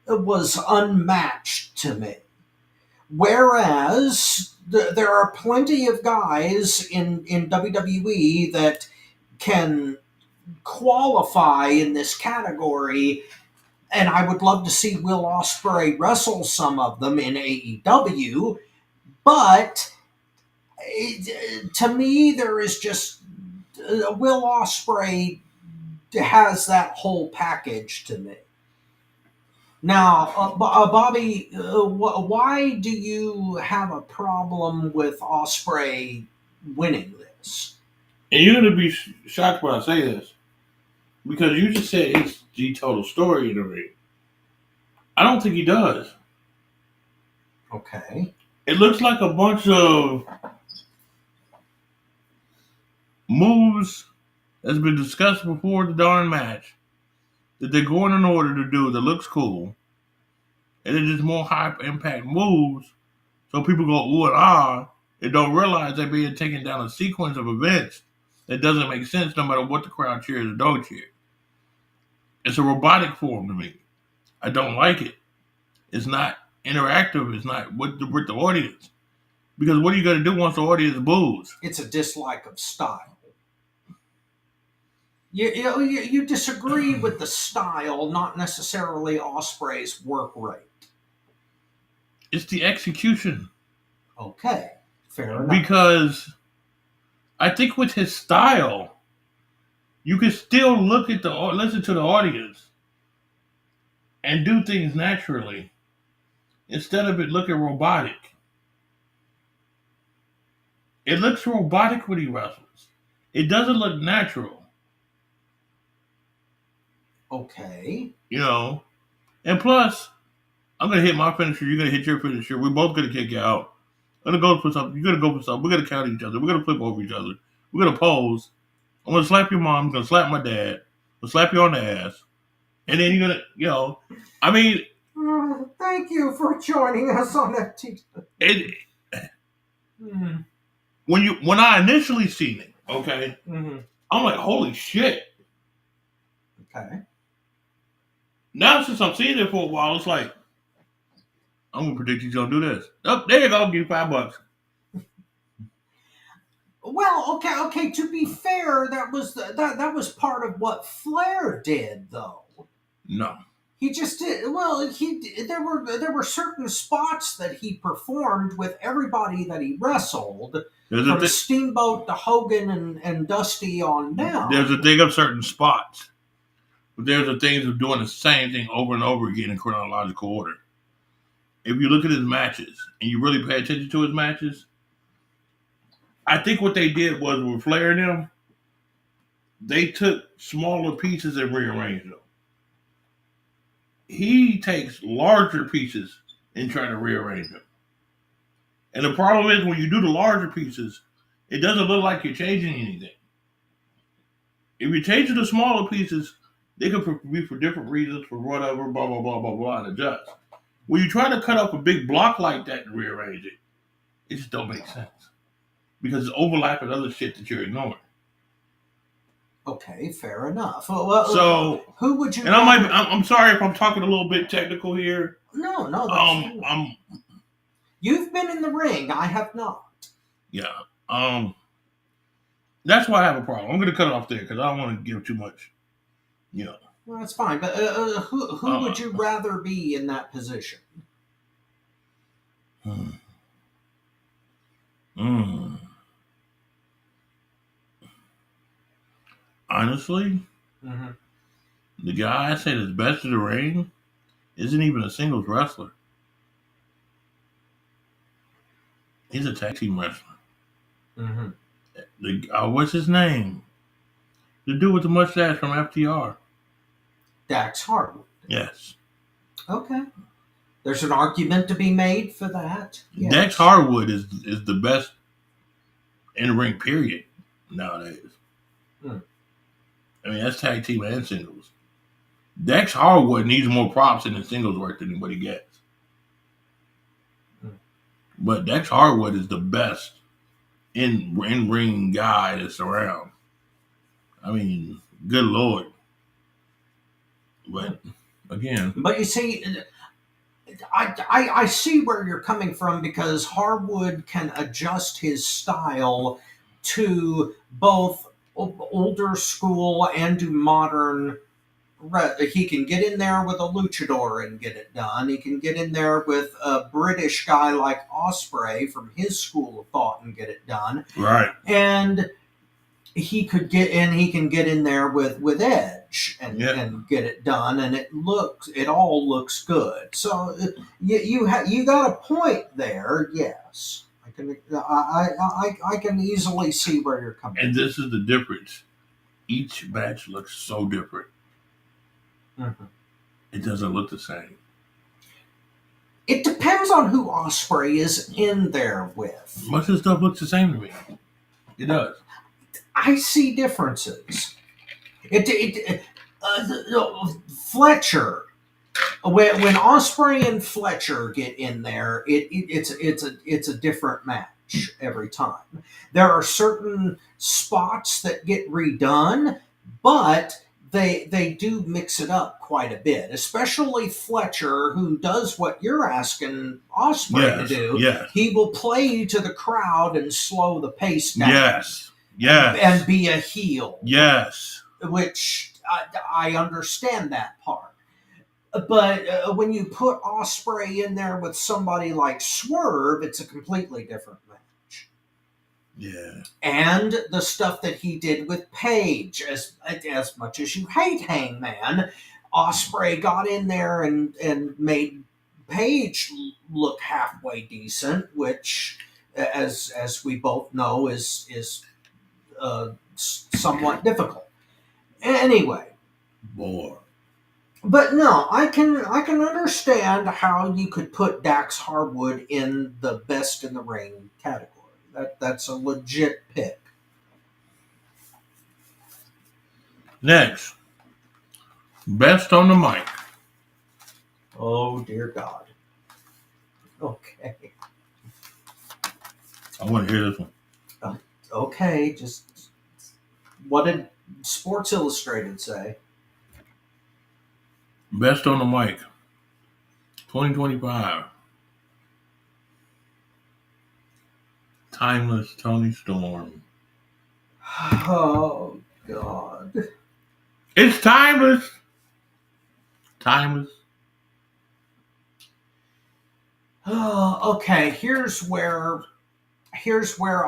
was unmatched to me. Whereas there are plenty of guys in WWE that can qualify in this category, and I would love to see Will Ospreay wrestle some of them in AEW, but to me, there is just Will Ospreay has that whole package to me. Now, Bobby, why do you have a problem with Ospreay winning this? And you're going to be shocked when I say this, because you just said he told a story in the ring. I don't think he does. Okay. It looks like a bunch of moves that's been discussed before the darn match that they're going in order to do that looks cool. And it's just more high impact moves so people go ooh and ah and don't realize they're being taken down a sequence of events that doesn't make sense no matter what the crowd cheers or don't cheer. It's a robotic form to me. I don't like it. It's not interactive. It's not with the audience. Because what are you going to do once the audience boos? It's a dislike of style. You disagree with the style, not necessarily Ospreay's work rate. It's the execution. Okay, fair enough. Because I think with his style, you can still listen to the audience and do things naturally instead of it looking robotic. It looks robotic when he wrestles. It doesn't look natural. Okay. And plus, I'm going to hit my finisher, you're going to hit your finisher, we're both going to kick you out. I'm going to go for something, you're going to go for something, we're going to counter each other, we're going to flip over each other, we're going to pose, I'm going to slap your mom, I'm going to slap my dad, I'm going to slap you on the ass, and then you're going to, I mean... thank you for joining us on FTW. When I initially seen it, okay, Mm-hmm. I'm like, holy shit. Okay. Now since I'm seeing it for a while, it's like, I'm gonna predict he's gonna do this. Oh, there you go, give you $5. Well, okay. To be fair, that was part of what Flair did, though. No, he just did. Well, there were certain spots that he performed with everybody that he wrestled, from Steamboat to Hogan and Dusty on down. There's a thing of certain spots, but there's a thing of doing the same thing over and over again in chronological order. If you look at his matches and you really pay attention to his matches, I think what they did was with Flair and them, they took smaller pieces and rearranged them. He takes larger pieces and try to rearrange them. And the problem is when you do the larger pieces, it doesn't look like you're changing anything. If you're changing the smaller pieces, they could be for different reasons, for whatever, blah, blah, blah, blah, blah, and adjust. When you try to cut up a big block like that and rearrange it, it just don't make sense. Because it's overlapping other shit that you're ignoring. Okay, fair enough. Well, So, who would you? and I'm sorry if I'm talking a little bit technical here. No, that's fine. I'm You've been in the ring. I have not. yeah. That's why I have a problem. I'm going to cut it off there because I don't want to give too much. You know. Well, that's fine. But who would you rather be in that position? Hmm. Mm. Honestly, Mm-hmm. the guy I said is best of the ring isn't even a singles wrestler. He's a tag team wrestler. Mm-hmm. What's his name? The dude with the mustache from FTR. Dax Harwood. Yes. Okay. There's an argument to be made for that. Yes. Dax Harwood is the best in the ring, period, nowadays. Hmm. I mean, that's tag team and singles. Dax Harwood needs more props in the singles work than anybody gets. Hmm. But Dax Harwood is the best in ring guy that's around. I mean, good Lord. But again. But you see, I see where you're coming from because Harwood can adjust his style to both older school and to modern. He can get in there with a luchador and get it done. He can get in there with a British guy like Ospreay from his school of thought and get it done. Right. And he can get in there with Edge and get it done, and it all looks good. So you got a point there. Yes, I can easily see where you're coming. And this is the difference. Each match looks so different. Mm-hmm. It doesn't look the same. It depends on who Ospreay is in there with. Much of the stuff looks the same to me. It does. I see differences. Fletcher, when Ospreay and Fletcher get in there, it's a different match every time. There are certain spots that get redone, but they do mix it up quite a bit, especially Fletcher, who does what you're asking Ospreay to do. Yes. He will play to the crowd and slow the pace down. Yes. And be a heel. Yes. Which I understand that part. But when you put Ospreay in there with somebody like Swerve, it's a completely different match. Yeah. And the stuff that he did with Paige, as much as you hate Hangman, Ospreay got in there and made Paige look halfway decent, which, as we both know, is somewhat difficult. Anyway, more. But no, I can understand how you could put Dax Harwood in the best in the ring category. That's a legit pick. Next, best on the mic. Oh dear God. Okay. I want to hear this one. Okay, just what did Sports Illustrated say? Best on the mic. 2025. Timeless Tony Storm. Oh God. It's timeless. Timeless. Okay, here's where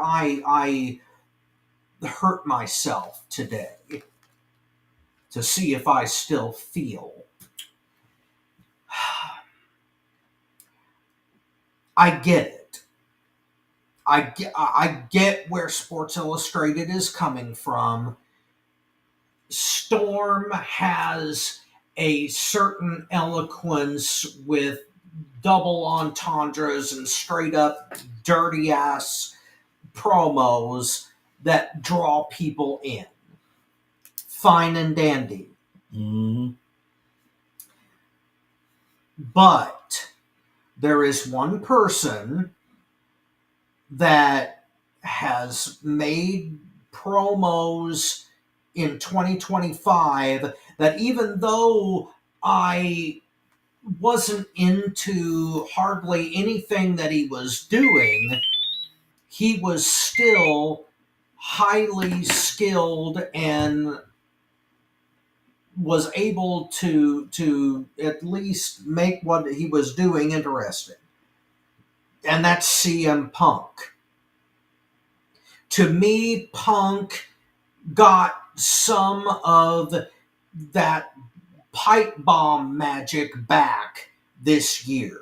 I hurt myself today to see if I still feel. I get it. I get where Sports Illustrated is coming from. Storm has a certain eloquence with double entendres and straight up dirty ass promos that draw people in. Fine and dandy. Mm-hmm. But there is one person that has made promos in 2025 that even though I wasn't into hardly anything that he was doing, he was still highly skilled and was able to at least make what he was doing interesting. And that's CM Punk. To me, Punk got some of that pipe bomb magic back this year.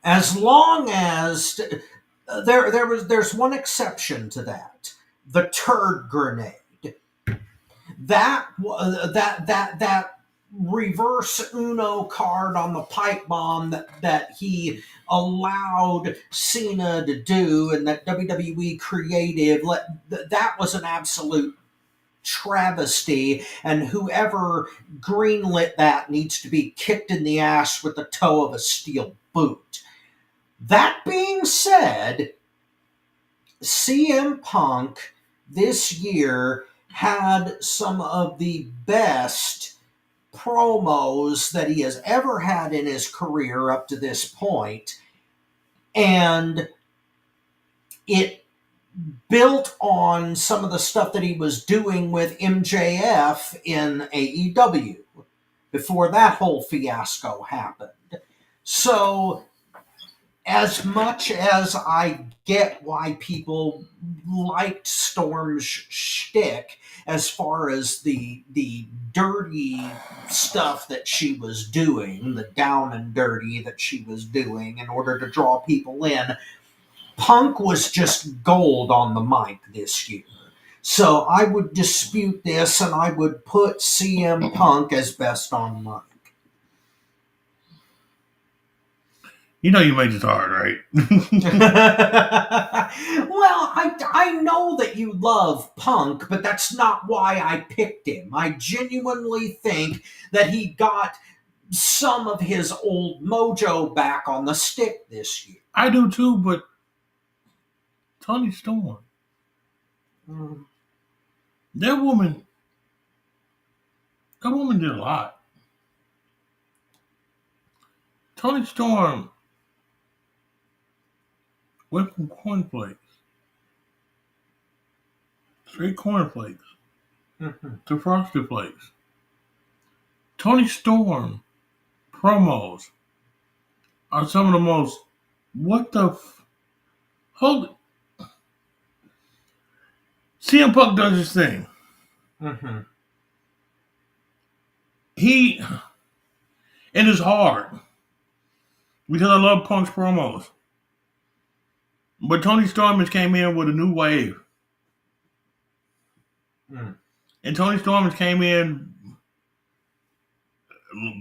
As long as there's one exception to that, the turd grenade. That reverse Uno card on the pipe bomb that he allowed Cena to do, and that WWE creative, that was an absolute travesty, and whoever greenlit that needs to be kicked in the ass with the toe of a steel boot. That being said, CM Punk this year had some of the best promos that he has ever had in his career up to this point, and it built on some of the stuff that he was doing with MJF in AEW before that whole fiasco happened. So, as much as I get why people liked Storm's shtick as far as the dirty stuff that she was doing, the down and dirty that she was doing in order to draw people in, Punk was just gold on the mic this year. So I would dispute this, and I would put CM Punk as best on mic. You know you made this hard, right? Well, I know that you love Punk, but that's not why I picked him. I genuinely think that he got some of his old mojo back on the stick this year. I do too, but Toni Storm. That woman did a lot. Toni Storm went from cornflakes, straight cornflakes, to Frosted Flakes. Toni Storm promos are some of the most, hold it. CM Punk does his thing. And it's hard because I love Punk's promos. But Toni Storm just came in with a new wave. And Toni Storm just came in,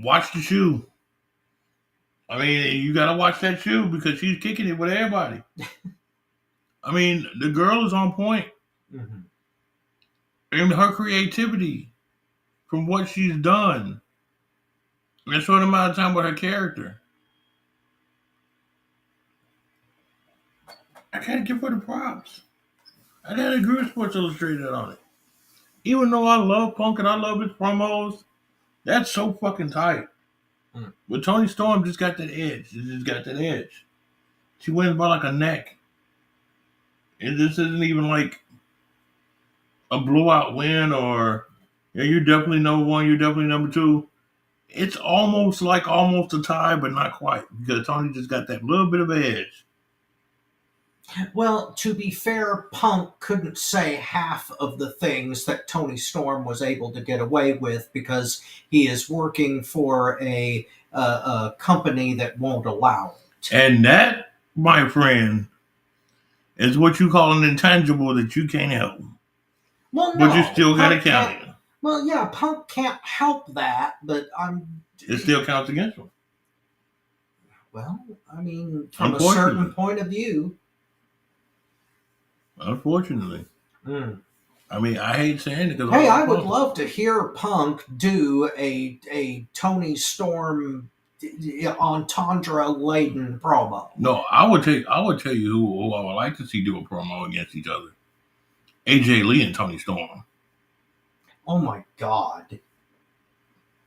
watch the shoe. I mean, you got to watch that shoe because she's kicking it with everybody. I mean, the girl is on point. And her creativity from what she's done in a short amount of time with her character, I can't give her the props. I gotta agree with Sports Illustrated on it. Even though I love Punk and I love his promos, that's so fucking tight. But Toni Storm just got that edge. She just got that edge. She wins by like a neck. And this isn't even like a blowout win or you're definitely number one, you're definitely number two. It's almost a tie, but not quite. Because Toni just got that little bit of edge. Well, to be fair, Punk couldn't say half of the things that Toni Storm was able to get away with because he is working for a company that won't allow it. And that, my friend, is what you call an intangible that you can't help. Well, no, but you still got to count it. Well, yeah, Punk can't help that, but it still counts against him. Well, I mean, from a certain point of view. Unfortunately. I mean, I hate saying it because I would love to hear Punk do a Toni Storm entendre-laden promo. No, I would tell you who I would like to see do a promo against each other. AJ Lee and Tony Storm. Oh my God!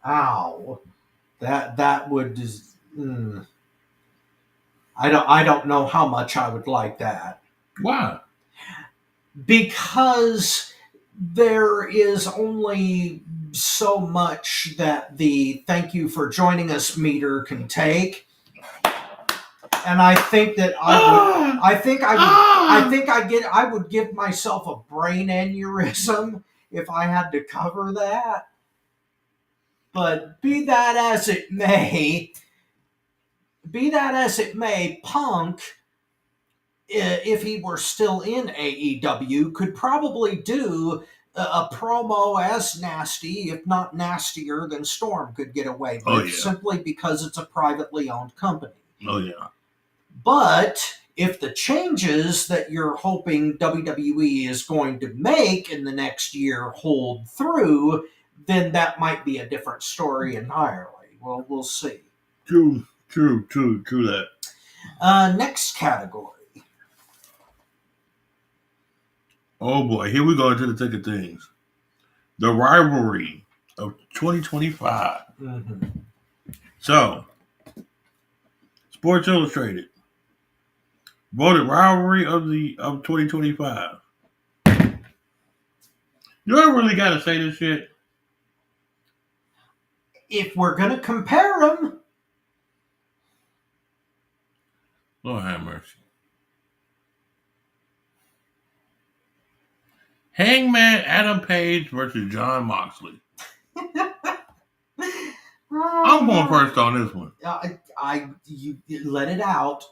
Ow! That would just. I don't know how much I would like that. Why? Because there is only so much that the thank you for joining us meter can take. And I think that I would give myself a brain aneurysm if I had to cover that. But be that as it may, Punk, if he were still in AEW, could probably do a promo as nasty, if not nastier, than Storm could get away with, simply because it's a privately owned company. Oh, yeah. But if the changes that you're hoping WWE is going to make in the next year hold through, then that might be a different story entirely. Well, we'll see. True that. Next category. Oh boy, here we go into the thick of things. The rivalry of 2025. Mm-hmm. So, Sports Illustrated voted rivalry of 2025. You ever really got to say this shit? If we're going to compare them. Lord have mercy. Hangman Adam Page versus Jon Moxley. I'm going first on this one. You let it out.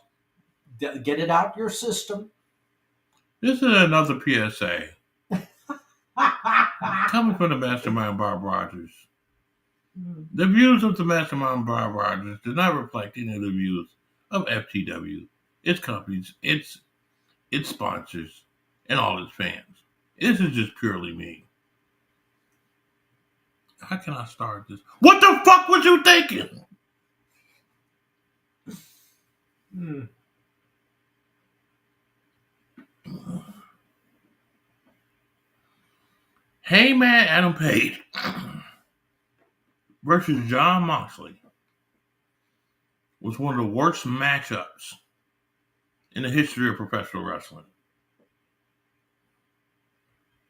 Get it out your system. This is another PSA. Coming from the Mastermind Bob Rogers. The views of the Mastermind Bob Rogers do not reflect any of the views of FTW, its companies, its sponsors, and all its fans. This is just purely me. How can I start this? What the fuck was you thinking? Hangman Adam Page versus Jon Moxley was one of the worst matchups in the history of professional wrestling.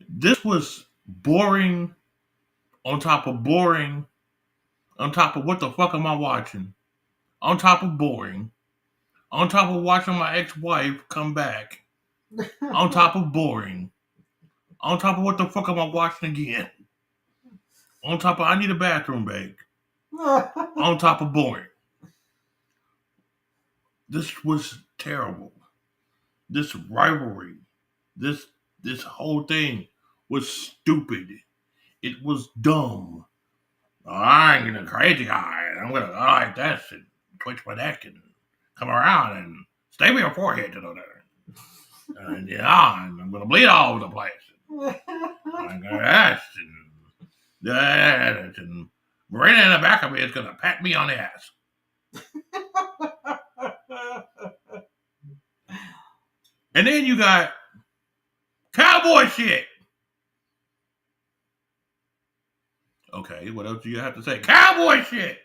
This was boring on top of boring, on top of what the fuck am I watching, on top of boring, on top of watching my ex-wife come back, on top of boring, on top of what the fuck am I watching again, on top of I need a bathroom break, on top of boring. This was terrible. This rivalry, this whole thing was stupid. It was dumb. I'm a crazy guy, and I'm gonna go like this and twitch my neck and come around and stay with your forehead, you know that. And and I'm gonna bleed all over the place. I'm gonna ask and Marina in the back of me is gonna pat me on the ass. And then you got cowboy shit. Okay, what else do you have to say? Cowboy shit.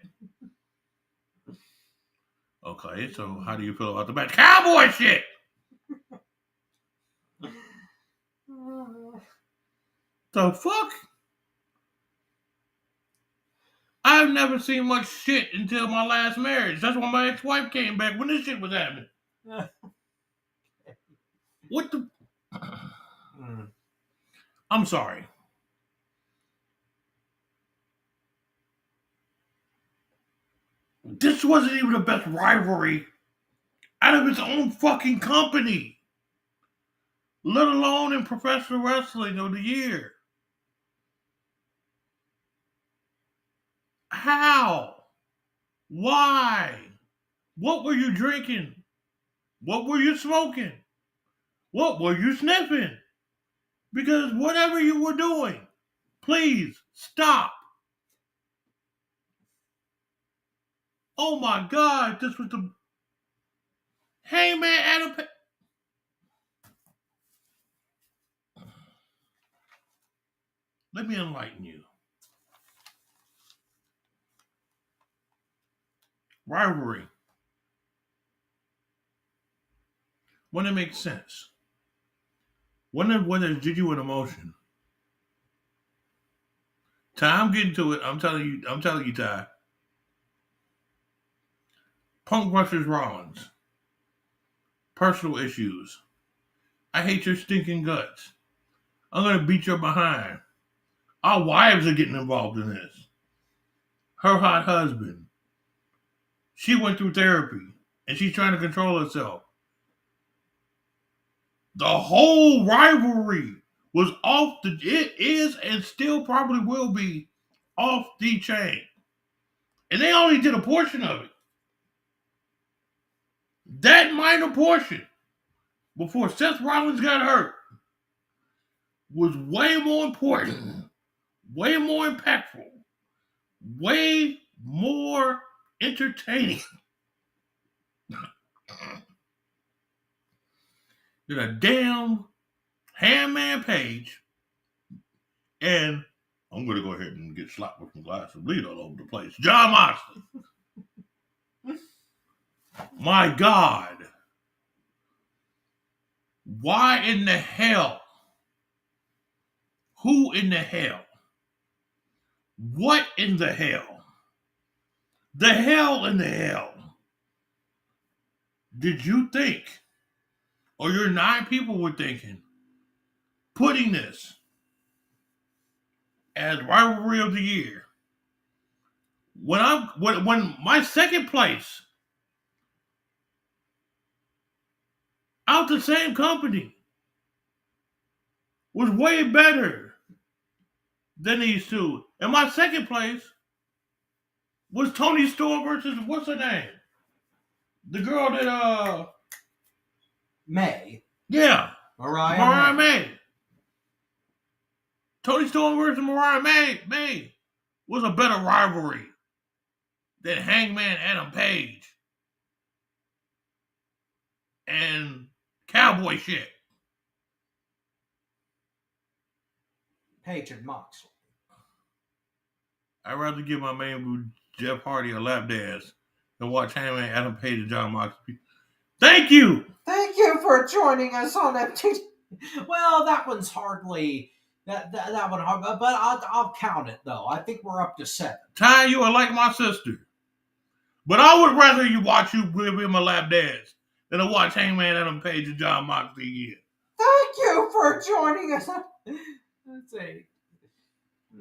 Okay, so how do you feel about the match? Cowboy shit. The fuck? I've never seen much shit until my last marriage. That's when my ex-wife came back when this shit was happening. What the? I'm sorry. This wasn't even the best rivalry out of its own fucking company, let alone in professional wrestling of the year. How? Why? What were you drinking? What were you smoking? What were you sniffing? Because whatever you were doing, please stop. Oh my God, this was the... Hey man, Adam... Let me enlighten you. Rivalry. When it makes sense. When there's genuine emotion. Ty, I'm getting to it. I'm telling you, Ty. Punk versus Rollins. Personal issues. I hate your stinking guts. I'm gonna beat your behind. Our wives are getting involved in this. Her hot husband. She went through therapy and she's trying to control herself. The whole rivalry was it is and still probably will be off the chain. And they only did a portion of it. That minor portion before Seth Rollins got hurt was way more important, way more impactful, way more entertaining than a damn Handman Page. And I'm going to go ahead and get slapped with some glass and bleed all over the place. John Moxley. My God. Why in the hell? Who in the hell? What in the hell? The hell in the hell did you think, or your 9 people were thinking, putting this as rivalry of the year? When my second place out the same company was way better than these two. And my second place was Toni Storm versus, what's her name? The girl that, May. Yeah. Mariah May. Toni Storm versus Mariah May was a better rivalry than Hangman Adam Page and cowboy shit. Page and Moxley. I'd rather give my man boo Jeff Hardy a lap dance than watch Hangman Adam Page and John Moxley. Thank you! Thank you for joining us on FTW. Well, that one's hardly... That one, but I'll count it, though. I think we're up to 7. Ty, you are like my sister. But I would rather you watch you give him a lap dance than to watch Hangman Adam Page and John Moxley again. Thank you for joining us. Let's see.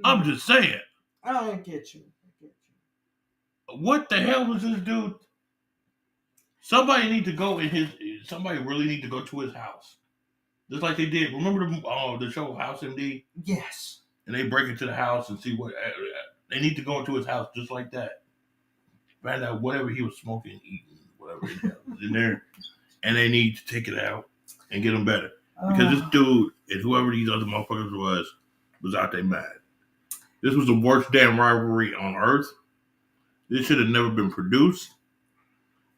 I'm just saying. I get you. What the hell was this dude? Somebody really need to go to his house. Just like they did. Remember the show House MD? Yes. And they break into the house and see what... They need to go into his house just like that. Find out whatever he was smoking, eating, whatever he was in there. And they need to take it out and get him better. Because this dude and whoever these other motherfuckers was out there mad. This was the worst damn rivalry on earth. This should have never been produced.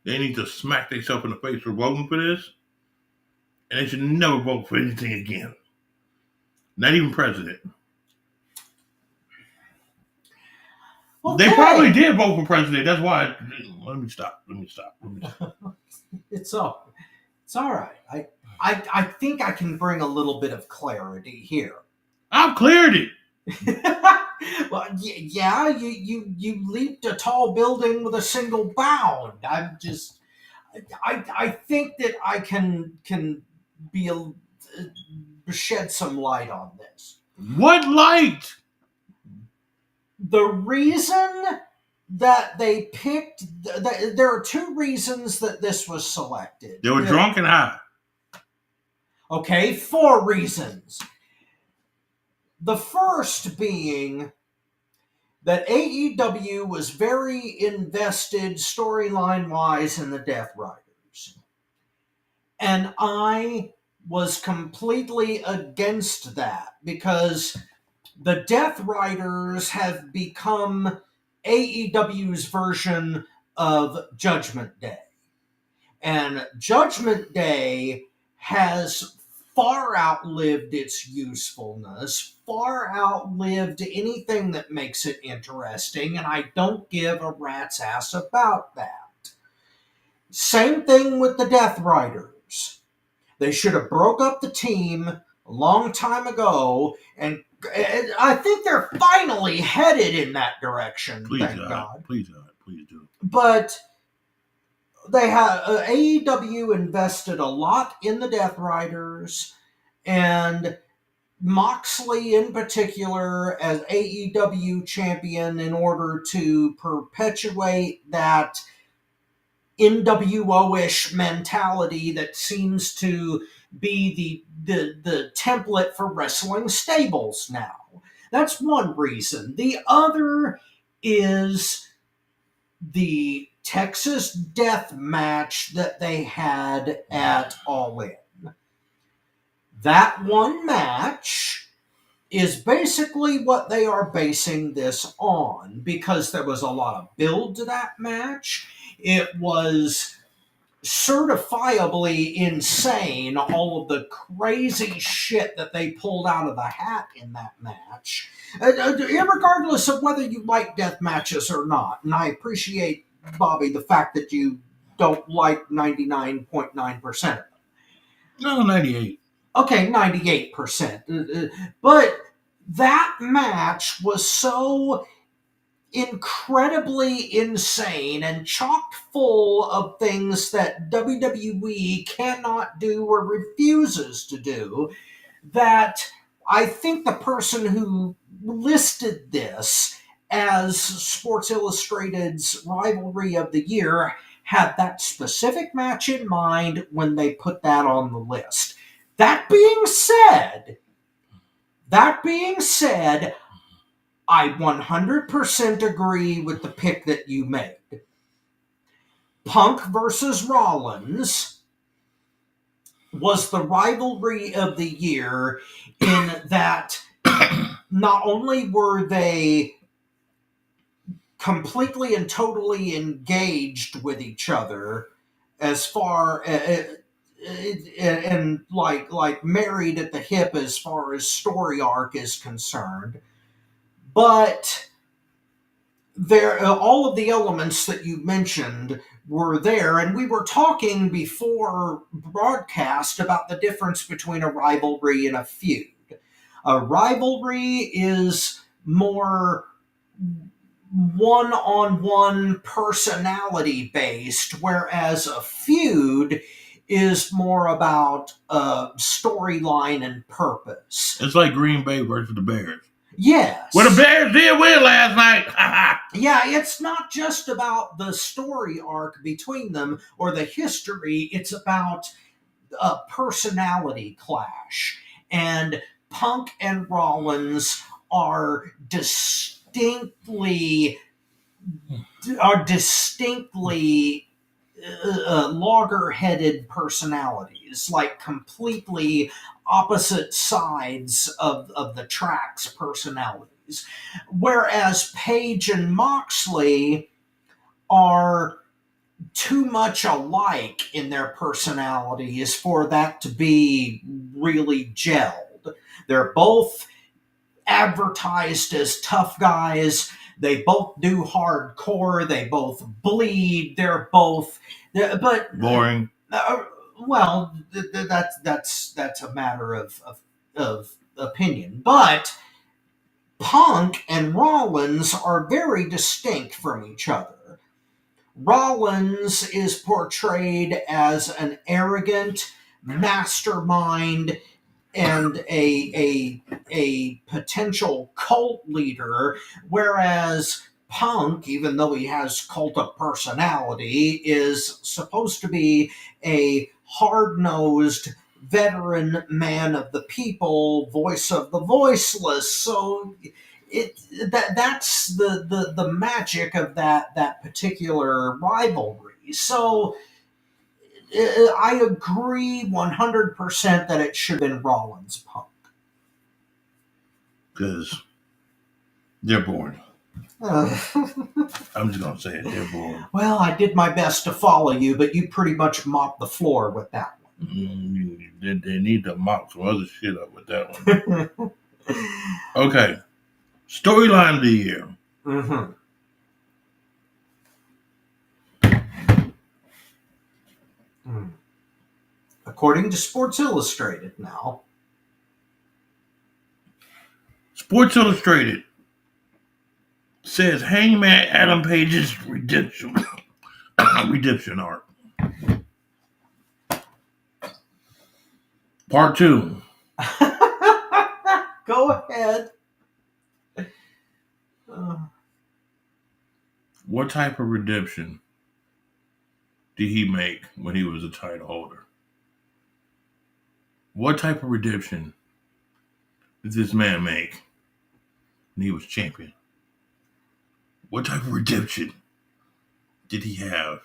They need to smack themselves in the face for voting for this. And they should never vote for anything again. Not even president. Okay. They probably did vote for president. That's why. Let me stop. It's all right. I think I can bring a little bit of clarity here. I've cleared it. Well, yeah, you leaped a tall building with a single bound. I think that I can shed some light on this. What light? The reason that they picked, there are 2 reasons that this was selected. They were drunk and high. Okay, 4 reasons. The first being that AEW was very invested storyline-wise in the Death Riders. And I was completely against that because the Death Riders have become AEW's version of Judgment Day. And Judgment Day has far outlived its usefulness, far outlived anything that makes it interesting, and I don't give a rat's ass about that. Same thing with the Death Riders. They should have broke up the team a long time ago, and I think they're finally headed in that direction. Please, thank God. Please, God. Please do. But they have AEW invested a lot in the Death Riders, and Moxley in particular as AEW champion in order to perpetuate that NWO-ish mentality that seems to be the template for wrestling stables now. That's one reason. The other is the Texas Death Match that they had at All In. That one match is basically what they are basing this on, because there was a lot of build to that match. It was certifiably insane, all of the crazy shit that they pulled out of the hat in that match, regardless of whether you like death matches or not. And I appreciate, Bobby, the fact that you don't like 99.9% of them. No, 98. Okay, 98%. But that match was so incredibly insane and chock full of things that WWE cannot do or refuses to do, that I think the person who listed this as Sports Illustrated's Rivalry of the Year had that specific match in mind when they put that on the list. That being said, I 100% agree with the pick that you made. Punk versus Rollins was the rivalry of the year in that not only were they completely and totally engaged with each other as far and like married at the hip as far as story arc is concerned, but there all of the elements that you mentioned were there, and we were talking before broadcast about the difference between a rivalry and a feud. A rivalry is more one-on-one personality based, whereas a feud is more about storyline and purpose. It's like Green Bay versus the Bears. Yes. Well, the Bears did win last night. Yeah, it's not just about the story arc between them or the history. It's about a personality clash. And Punk and Rollins are distinctly logger-headed personalities, like completely opposite sides of the tracks personalities. Whereas Page and Moxley are too much alike in their personalities for that to be really gelled. They're both advertised as tough guys. They both do hardcore. They both bleed. They're both, but boring. Well, that's a matter of opinion. But Punk and Rollins are very distinct from each other. Rollins is portrayed as an arrogant mastermind and a potential cult leader, whereas Punk, even though he has cult of personality, is supposed to be a hard-nosed veteran man of the people, voice of the voiceless. So that's the magic of that particular rivalry. So I agree 100% that it should have been Rollins Punk. Because they're boring. I'm just going to say it. They're boring. Well, I did my best to follow you, but you pretty much mopped the floor with that one. They need to mop some other shit up with that one. Okay. Storyline of the year. Mm-hmm. According to Sports Illustrated now. Sports Illustrated says Hangman Adam Page's redemption arc. Part 2. Go ahead. What type of redemption did he make when he was a title holder? What type of redemption did this man make when he was champion? What type of redemption did he have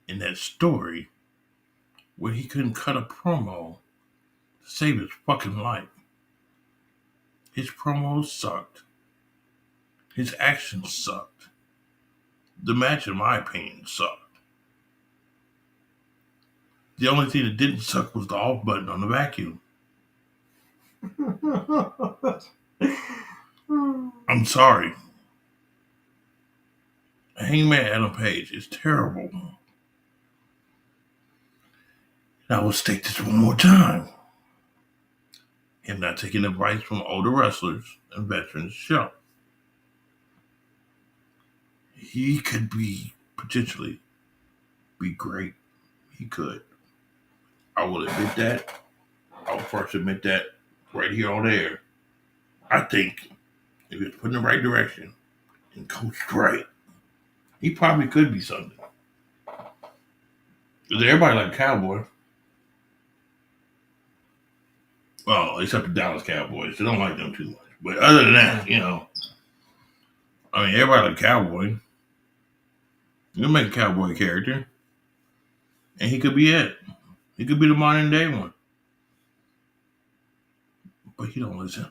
in that story where he couldn't cut a promo to save his fucking life? His promos sucked. His actions sucked. The match, in my opinion, sucked. The only thing that didn't suck was the off button on the vacuum. I'm sorry. Hangman Adam Page is terrible. And I will state this one more time. Him not taking advice from older wrestlers and veterans show. He could potentially be great. He could. I will admit that. I will first admit that right here on air. I think if he was put in the right direction and coached right, he probably could be something. Because everybody like Cowboy. Well, except the Dallas Cowboys. They don't like them too much. But other than that, everybody like Cowboy. You can make a cowboy character. And he could be it. He could be the modern day one. But he don't listen.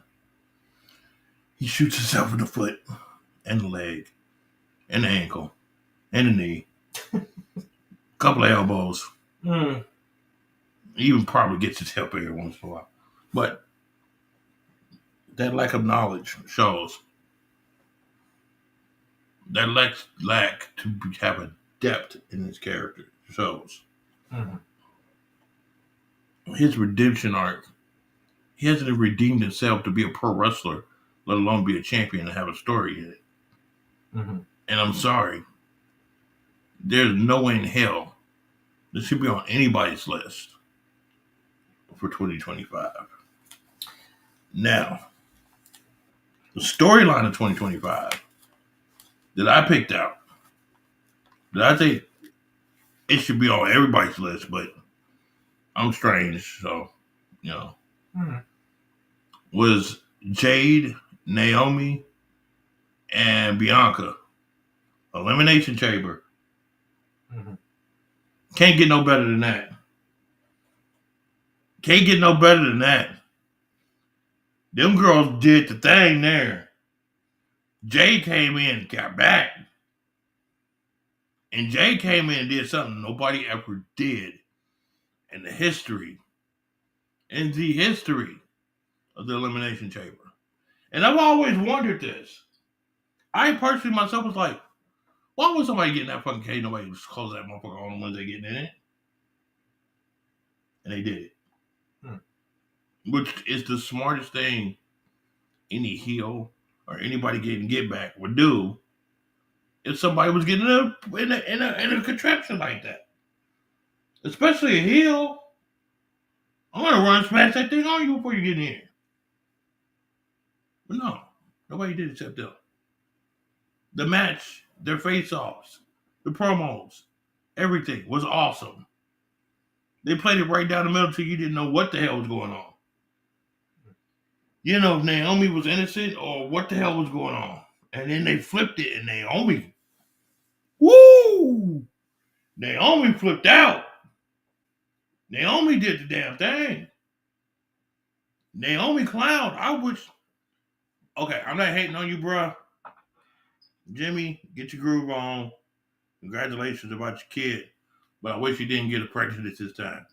He shoots himself in the foot and the leg and the ankle and the knee. Couple of elbows. He even probably gets his help every once in a while. But that lack of knowledge shows. That lack to have a depth in his character shows. His redemption arc. He hasn't redeemed himself to be a pro wrestler, let alone be a champion and have a story in it. And I'm sorry. There's no way in hell this should be on anybody's list for 2025. Now, the storyline of 2025 that I picked out, that I think it should be on everybody's list, but I'm strange, so, was Jade, Naomi, and Bianca. Elimination Chamber. Can't get no better than that. Can't get no better than that. Them girls did the thing there. Jay came in and got back. And Jay came in and did something nobody ever did in the history of the Elimination Chamber. And I've always wondered this. I personally myself was like, why would somebody get in that fucking cage? Nobody was close that motherfucker on when they getting in it. And they did it. Which is the smartest thing any heel or anybody getting get back would do if somebody was getting in a contraption like that. Especially a heel. I'm gonna run smash that thing on you before you get in here. But no, nobody did except them. The match, their face-offs, the promos, everything was awesome. They played it right down the middle till you didn't know what the hell was going on. If Naomi was innocent or what the hell was going on. And then they flipped it and Naomi, Naomi flipped out. Naomi did the damn thing. Naomi clown. Okay, I'm not hating on you, bruh. Jimmy, get your groove on. Congratulations about your kid. But I wish you didn't get her pregnant at this time.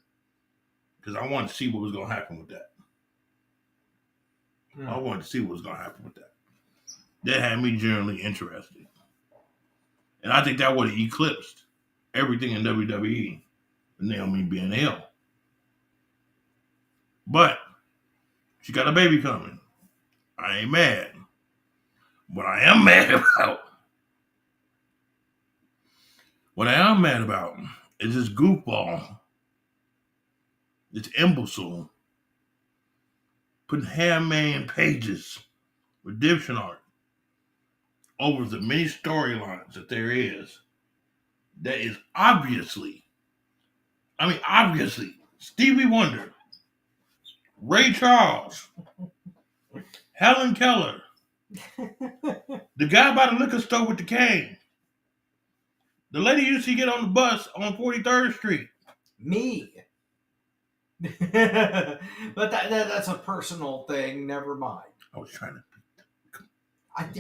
because I wanted to see what was going to happen with that. Hmm. I wanted to see what was going to happen with that. That had me generally interested. And I think that would have eclipsed everything in WWE, Naomi being ill. But she got a baby coming. I ain't mad. What I am mad about is this goofball, this imbecile, putting Handman Page's redemption arc over the many storylines that there is. That is obviously, Stevie Wonder, Ray Charles, Helen Keller, the guy by the liquor store with the cane, the lady you see get on the bus on 43rd Street. Me. But that's a personal thing. Never mind. I was trying to.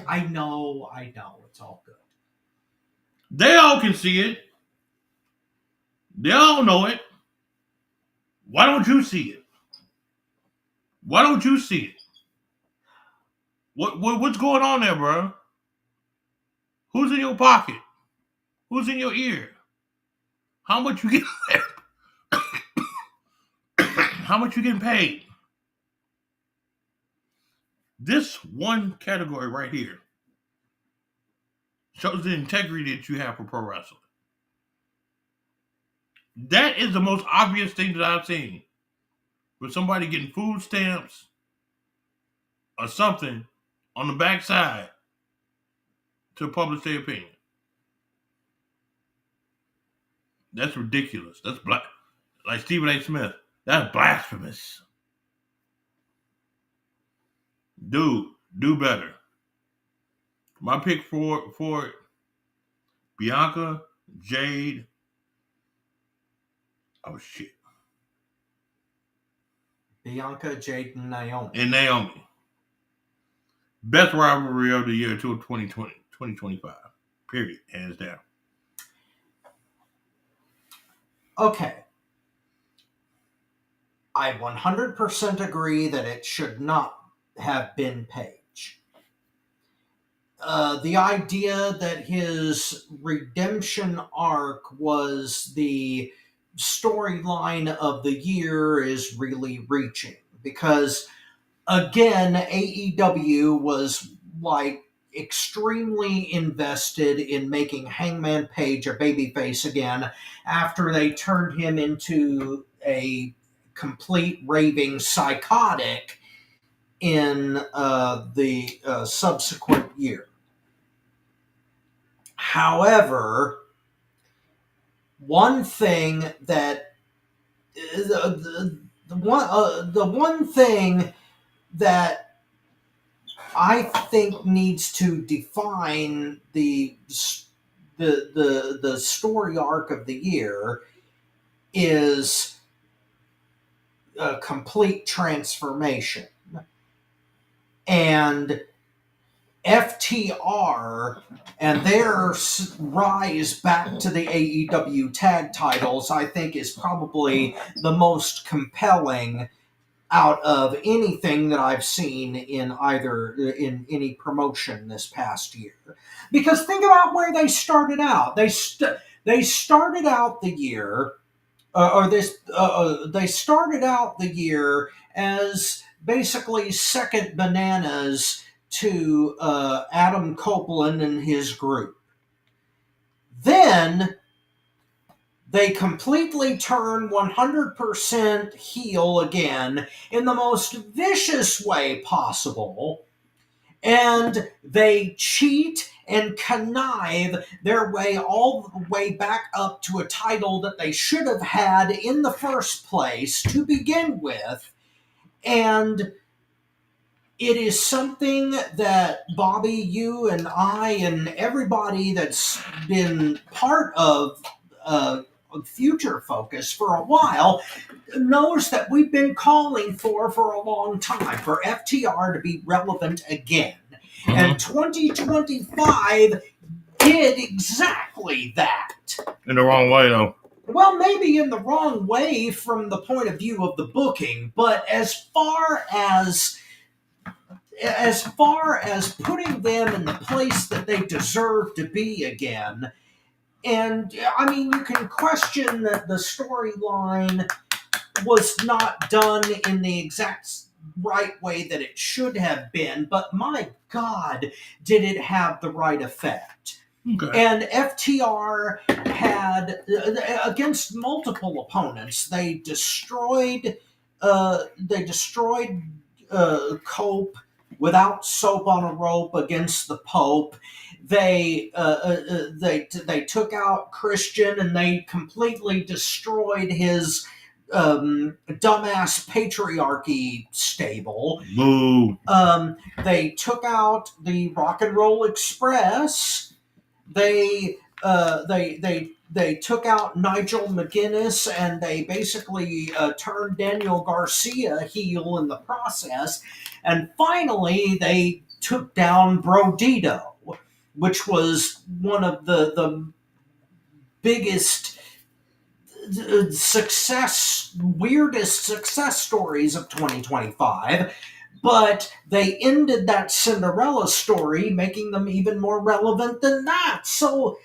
I know. It's all good. They all can see it. They all know it. Why don't you see it? Why don't you see it? What's going on there, bro? Who's in your pocket? Who's in your ear? How much you get? How much you getting paid? This one category right here shows the integrity that you have for pro wrestling. That is the most obvious thing that I've seen. With somebody getting food stamps or something on the backside to publish their opinion. That's ridiculous. That's like Stephen A. Smith. That's blasphemous. Dude, do better. My pick for Bianca, Jade. Oh shit. Bianca, Jade, and Naomi. Best rivalry of the year until 2025. Period. Hands down. Okay. I 100% agree that it should not have been Paige. The idea that his redemption arc was the storyline of the year is really reaching, because again, AEW was like extremely invested in making Hangman Page a babyface again after they turned him into a complete raving psychotic in the subsequent year. However, one thing that the one thing that I think needs to define the story arc of the year is a complete transformation. And FTR and their rise back to the AEW tag titles, I think, is probably the most compelling out of anything that I've seen in any promotion this past year. Because think about where they started out. They started out the year, they started out the year as basically second bananas to Adam Copeland and his group. Then they completely turn 100% heel again in the most vicious way possible, and they cheat and connive their way all the way back up to a title that they should have had in the first place to begin with. And it is something that Bobby, you and I and everybody that's been part of Future Focus for a while knows that we've been calling for a long time, for FTR to be relevant again. Mm-hmm. And 2025 did exactly that. In the wrong way, though. Well, maybe in the wrong way from the point of view of the booking, but as far as putting them in the place that they deserve to be again, and I mean, you can question that the storyline was not done in the exact right way that it should have been, but my God, did it have the right effect. Okay. And FTR had, against multiple opponents, they destroyed Cope without soap on a rope against the Pope. They took out Christian, and they completely destroyed his dumbass patriarchy stable. Boo. They took out the Rock and Roll Express. They took out Nigel McGuinness, and they basically turned Daniel Garcia heel in the process. And finally, they took down Brodito, which was one of the biggest weirdest success stories of 2025. But they ended that Cinderella story, making them even more relevant than that. So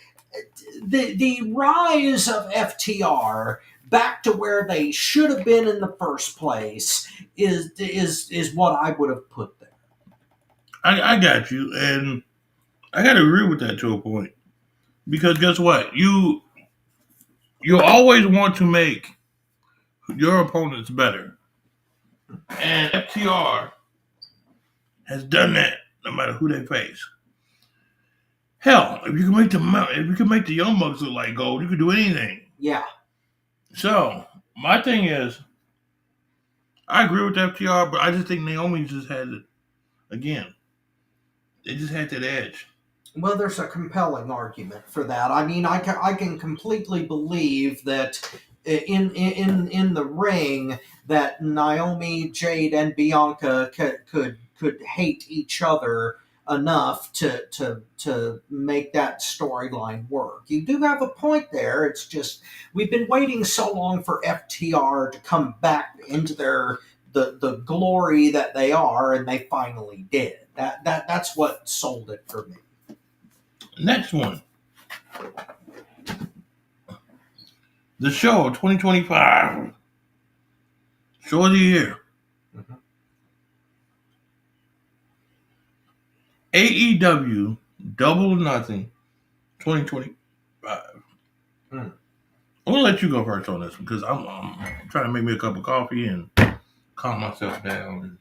the rise of FTR back to where they should have been in the first place is what I would have put there. I got you, and I got to agree with that to a point. Because guess what? You always want to make your opponents better. And FTR has done that no matter who they face. Hell, if you can make the Young Bucks look like gold, you can do anything. Yeah. So my thing is, I agree with FTR, but I just think Naomi just had it again. They just had that edge. Well, there's a compelling argument for that. I mean, I can completely believe that in the ring that Naomi, Jade, and Bianca could hate each other enough to make that storyline work. You do have a point there. It's just we've been waiting so long for FTR to come back into the glory that they are, and they finally did. That's what sold it for me. Next one. The show 2025. Show of the year. Mhm. AEW Double or Nothing 2025. Mm. I'm going to let you go first on this because I'm trying to make me a cup of coffee and calm myself down.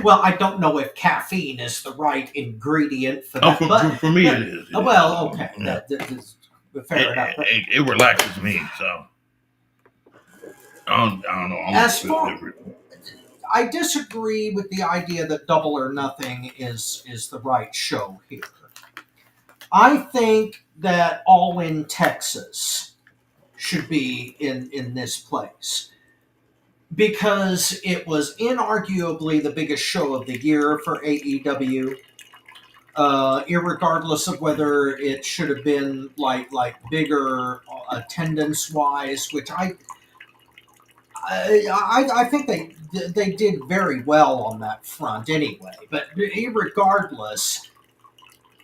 Well, I don't know if caffeine is the right ingredient for that. For me, it is. Well, okay. Yeah. That is fair enough. It relaxes me, so I don't know. As far, I disagree with the idea that Double or Nothing is the right show here. I think that All in Texas should be in this place, because it was inarguably the biggest show of the year for AEW, irregardless of whether it should have been like bigger attendance wise, which I think they did very well on that front anyway. But irregardless,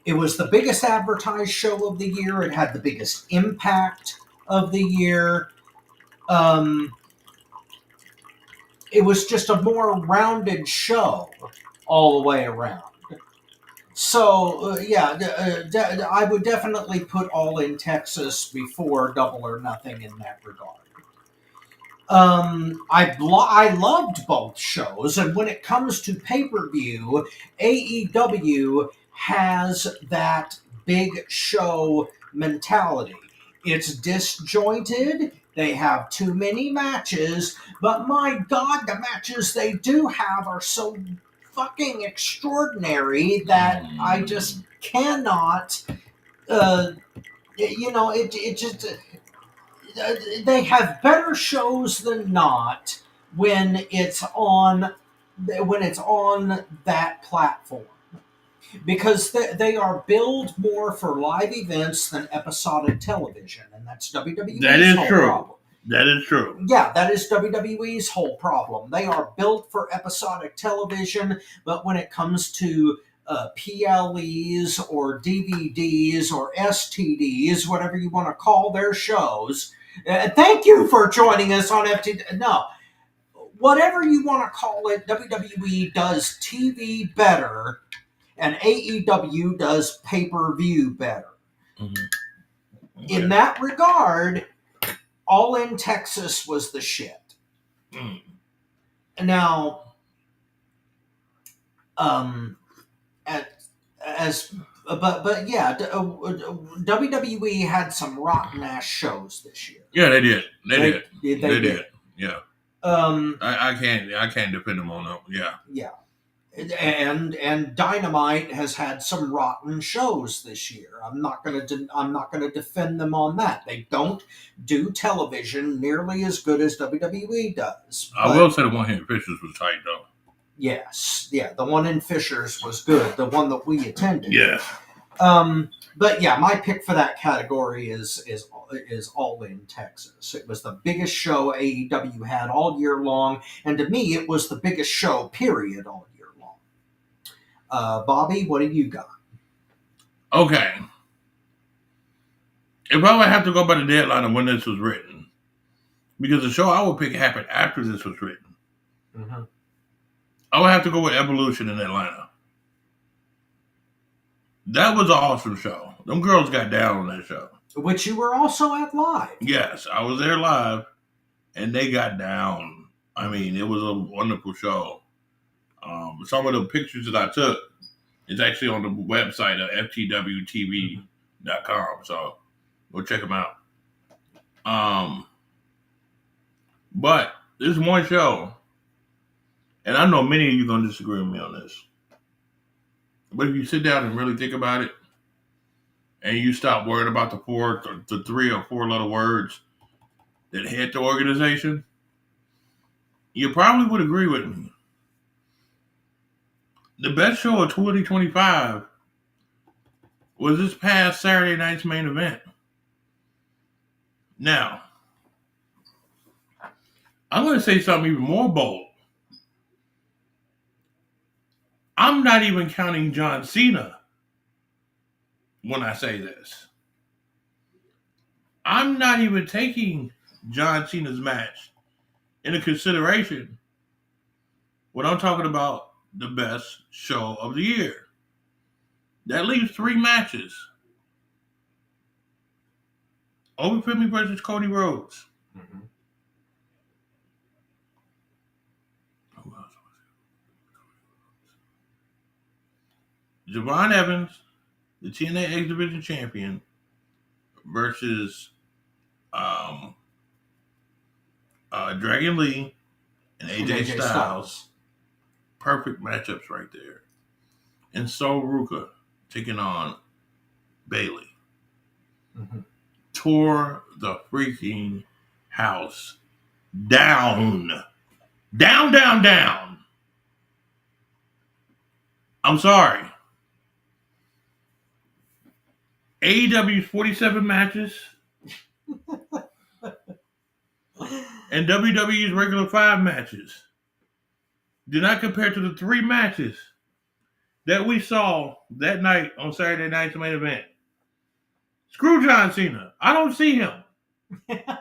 it was the biggest advertised show of the year. It had the biggest impact of the year. It was just a more rounded show all the way around. So, I would definitely put All in Texas before Double or Nothing in that regard. I loved both shows, and when it comes to pay-per-view, AEW has that big show mentality. It's disjointed. They have too many matches, but my God, the matches they do have are so fucking extraordinary that I just cannot. It just they have better shows than not when it's on that platform. Because they are billed more for live events than episodic television, and that's WWE's That is whole true. problem. That is true. Yeah, that is WWE's whole problem. They are built for episodic television, but when it comes to PLEs or DVDs or STDs, whatever you want to call their shows, thank you for joining us on FTW. No, whatever you want to call it, WWE does TV better, and AEW does pay-per-view better. Mm-hmm. In that regard, All in Texas was the shit. Mm. Now, but yeah, WWE had some rotten ass shows this year. Yeah, they did. They did. Yeah. Um, I can't defend them on that. Yeah. Yeah. And Dynamite has had some rotten shows this year. I'm not gonna defend them on that. They don't do television nearly as good as WWE does. I will say the one here in Fishers was tight though. Yes, yeah, the one in Fishers was good. The one that we attended. Yes. But yeah, my pick for that category is All in Texas. It was the biggest show AEW had all year long, and to me, it was the biggest show period all year long. Bobby, what do you got? Okay. If I would have to go by the deadline of when this was written, because the show I would pick happened after this was written, Mm-hmm. I would have to go with Evolution in Atlanta. That was an awesome show. Them girls got down on that show. Which you were also at live. Yes, I was there live, and they got down. I mean, it was a wonderful show. Some of the pictures that I took is actually on the website of FTWTV.com, so go check them out. But this one show, and I know many of you are going to disagree with me on this, but if you sit down and really think about it, and you stop worrying about the 3 or 4 little words that hit the organization, you probably would agree with me. The best show of 2025 was this past Saturday night's main event. Now, I'm going to say something even more bold. I'm not even counting John Cena when I say this. I'm not even taking John Cena's match into consideration when I'm talking about the best show of the year. That leaves 3 matches. Obi Finley versus Cody Rhodes. Mm-hmm. Who else was it? Javon Evans, the TNA X Division champion, versus Dragon Lee and AJ Styles. Perfect matchups right there. And Sol Ruka taking on Bailey. Mm-hmm. Tore the freaking house down. Down. I'm sorry. AEW's 47 matches and WWE's regular 5 matches do not compare to the 3 matches that we saw that night on Saturday night's main event. Screw John Cena. I don't see him. Yeah.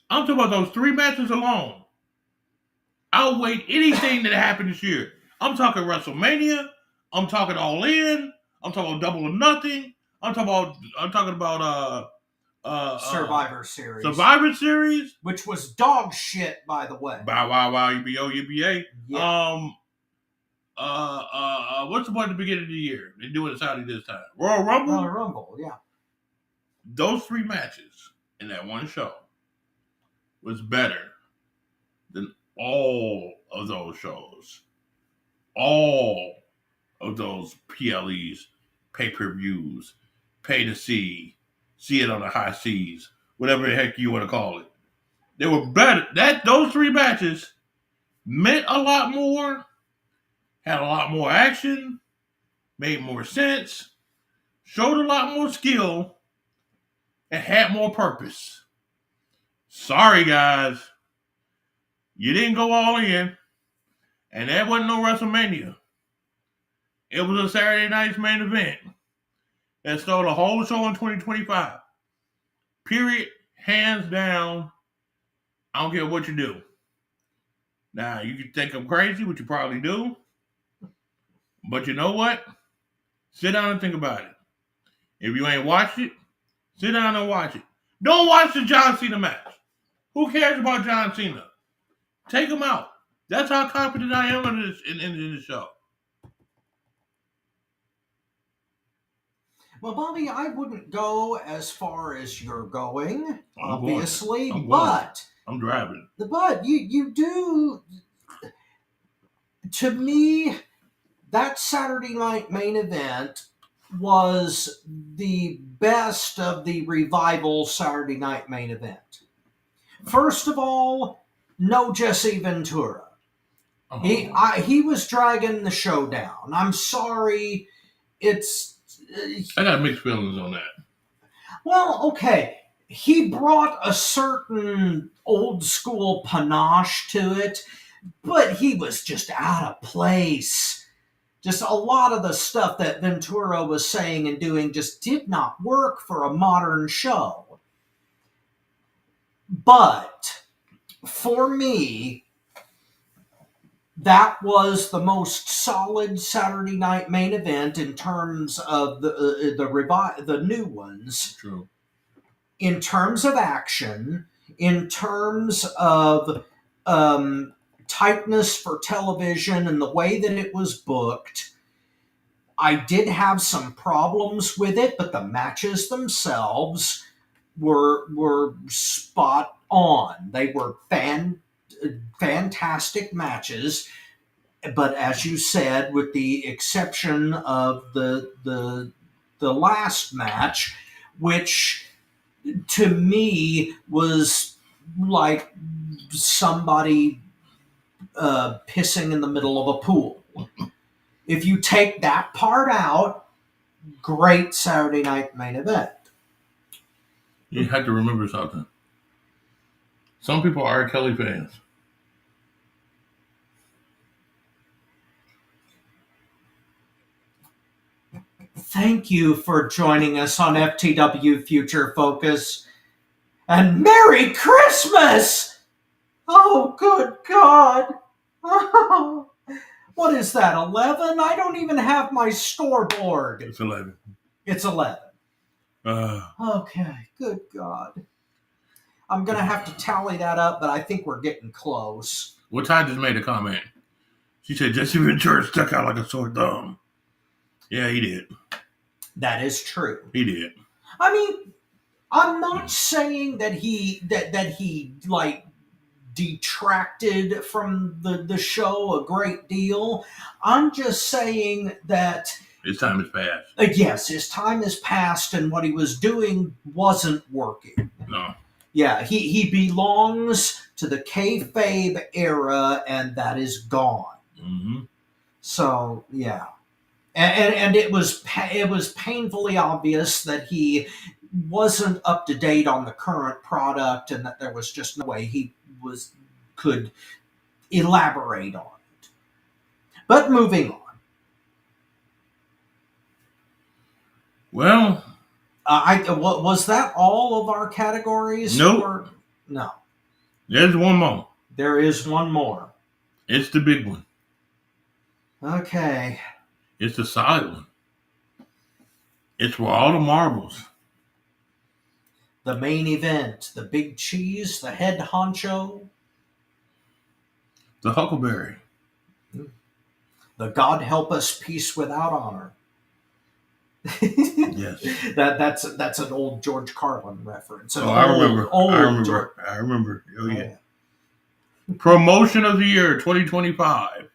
I'm talking about those 3 matches alone. I'll wait anything that happened this year. I'm talking WrestleMania. I'm talking All In. I'm talking Double or Nothing. I'm talking about Survivor Series. Survivor Series, which was dog shit, by the way. Bow Wow Wow UBO UBA. Yeah. What's the one at the beginning of the year? They're doing it Saudi this time. Royal Rumble. Royal Rumble, yeah. Those 3 matches in that one show was better than all of those shows. All of those PLEs, pay-per-views, pay to see it on the high seas, whatever the heck you want to call it. They were better. Those 3 matches meant a lot more, had a lot more action, made more sense, showed a lot more skill, and had more purpose. Sorry, guys. You didn't go all in, and that wasn't no WrestleMania. It was a Saturday night's main event that stole the whole show in 2025. Period. Hands down. I don't care what you do. Now, you can think I'm crazy, which you probably do. But you know what? Sit down and think about it. If you ain't watched it, sit down and watch it. Don't watch the John Cena match. Who cares about John Cena? Take him out. That's how confident I am in this show. Well, Bobby, I wouldn't go as far as you're going, obviously, but I'm driving. But you do. To me, that Saturday night main event was the best of the Revival Saturday night main event. First of all, no Jesse Ventura. Oh. He was dragging the show down. I'm sorry. I got mixed feelings on that. Well, okay. He brought a certain old school panache to it, but he was just out of place. Just a lot of the stuff that Ventura was saying and doing just did not work for a modern show. But for me, that was the most solid Saturday night main event in terms of the new ones. True. In terms of action, in terms of tightness for television and the way that it was booked, I did have some problems with it, but the matches themselves were spot on. They were fantastic matches, but as you said, with the exception of the last match, which to me was like somebody pissing in the middle of a pool. If you take that part out, great Saturday night main event. You have to remember something. Some people are Kelly fans. Thank you for joining us on FTW Future Focus. And Merry Christmas! Oh, good God. Oh, what is that, 11? I don't even have my scoreboard. It's 11. It's 11. Okay, good God. I'm going to have to tally that up, but I think we're getting close. What Ty just made a comment. She said Jesse Ventura stuck out like a sore thumb. Yeah, he did. That is true. He did. I mean, I'm not saying that he like detracted from the show a great deal. I'm just saying that his time has passed. Yes, his time has passed, and what he was doing wasn't working. No. Yeah, he belongs to the kayfabe era, and that is gone. Mm-hmm. So yeah. And it was painfully obvious that he wasn't up to date on the current product, and that there was just no way he could elaborate on it. But moving on. Well, was that all of our categories? Nope. No. There's one more. There is one more. It's the big one. Okay. It's the solid one. It's for all the marbles. The main event, the big cheese, the head honcho. The Huckleberry. The God help us peace without honor. Yes. That's an old George Carlin reference. I remember. I remember. Oh, yeah. Promotion of the year 2025.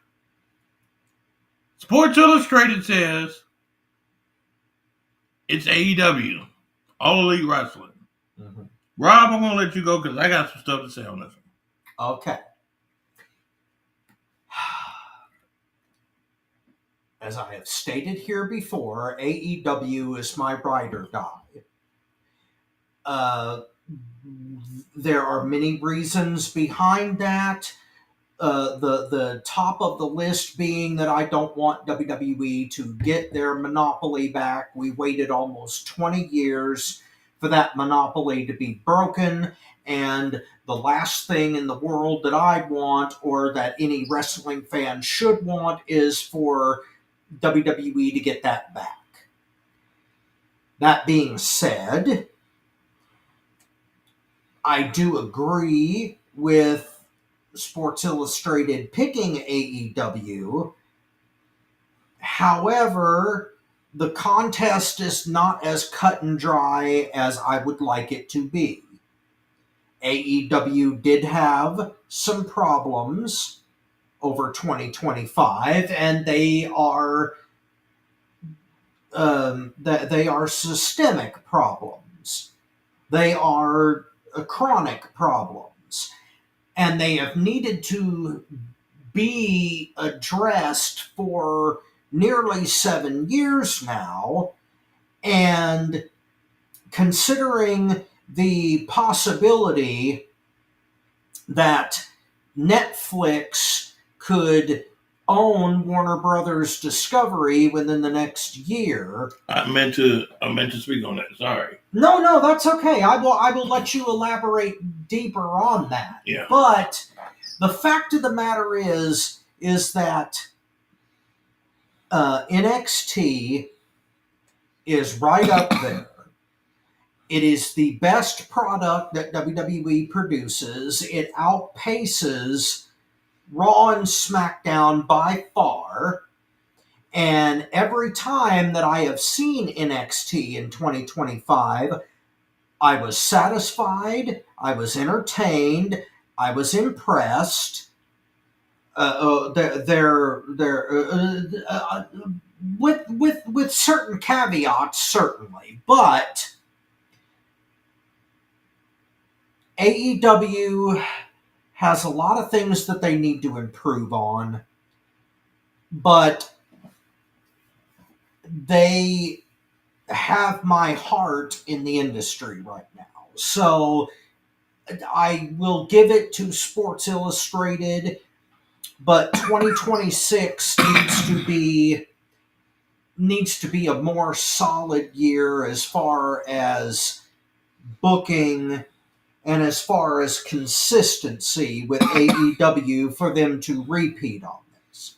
Sports Illustrated says it's AEW, All Elite Wrestling. Mm-hmm. Rob, I'm going to let you go because I got some stuff to say on this one. Okay. as I have stated here before, AEW is my ride or die. There are many reasons behind that. The top of the list being that I don't want WWE to get their monopoly back. We waited almost 20 years for that monopoly to be broken, and the last thing in the world that I want, or that any wrestling fan should want, is for WWE to get that back. That being said, I do agree with Sports Illustrated picking AEW. However, the contest is not as cut and dry as I would like it to be. AEW did have some problems over 2025, and they are systemic problems. They are chronic problems, and they have needed to be addressed for nearly 7 years now. And considering the possibility that Netflix could own Warner Brothers Discovery within the next year. I meant to speak on that. Sorry. No, that's okay. I will let you elaborate deeper on that. Yeah. But the fact of the matter is that NXT is right up there. It is the best product that WWE produces. It outpaces Raw and SmackDown by far. And every time that I have seen NXT in 2025, I was satisfied, I was entertained, I was impressed. With certain caveats, certainly, but AEW has a lot of things that they need to improve on, but they have my heart in the industry right now. So I will give it to Sports Illustrated, but 2026 needs to be a more solid year as far as booking and as far as consistency with AEW for them to repeat on this.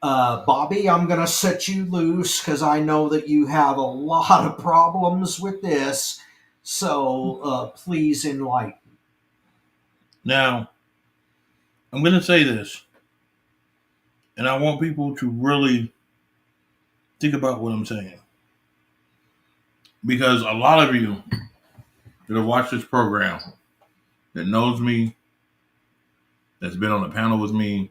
Bobby, I'm going to set you loose because I know that you have a lot of problems with this, so please enlighten. Now, I'm going to say this, and I want people to really think about what I'm saying. Because a lot of you that have watched this program, that knows me, that's been on the panel with me,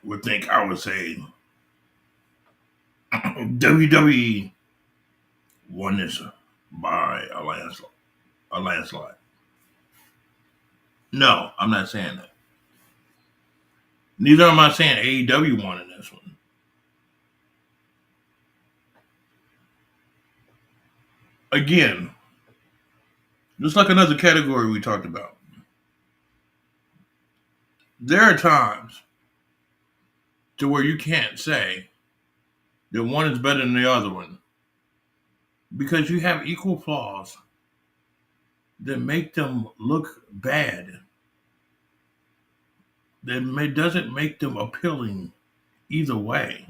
would think I would say WWE won this by a landslide. No, I'm not saying that. Neither am I saying AEW won in this one. Again, just like another category we talked about, there are times to where you can't say that one is better than the other one because you have equal flaws that make them look bad. That doesn't make them appealing either way.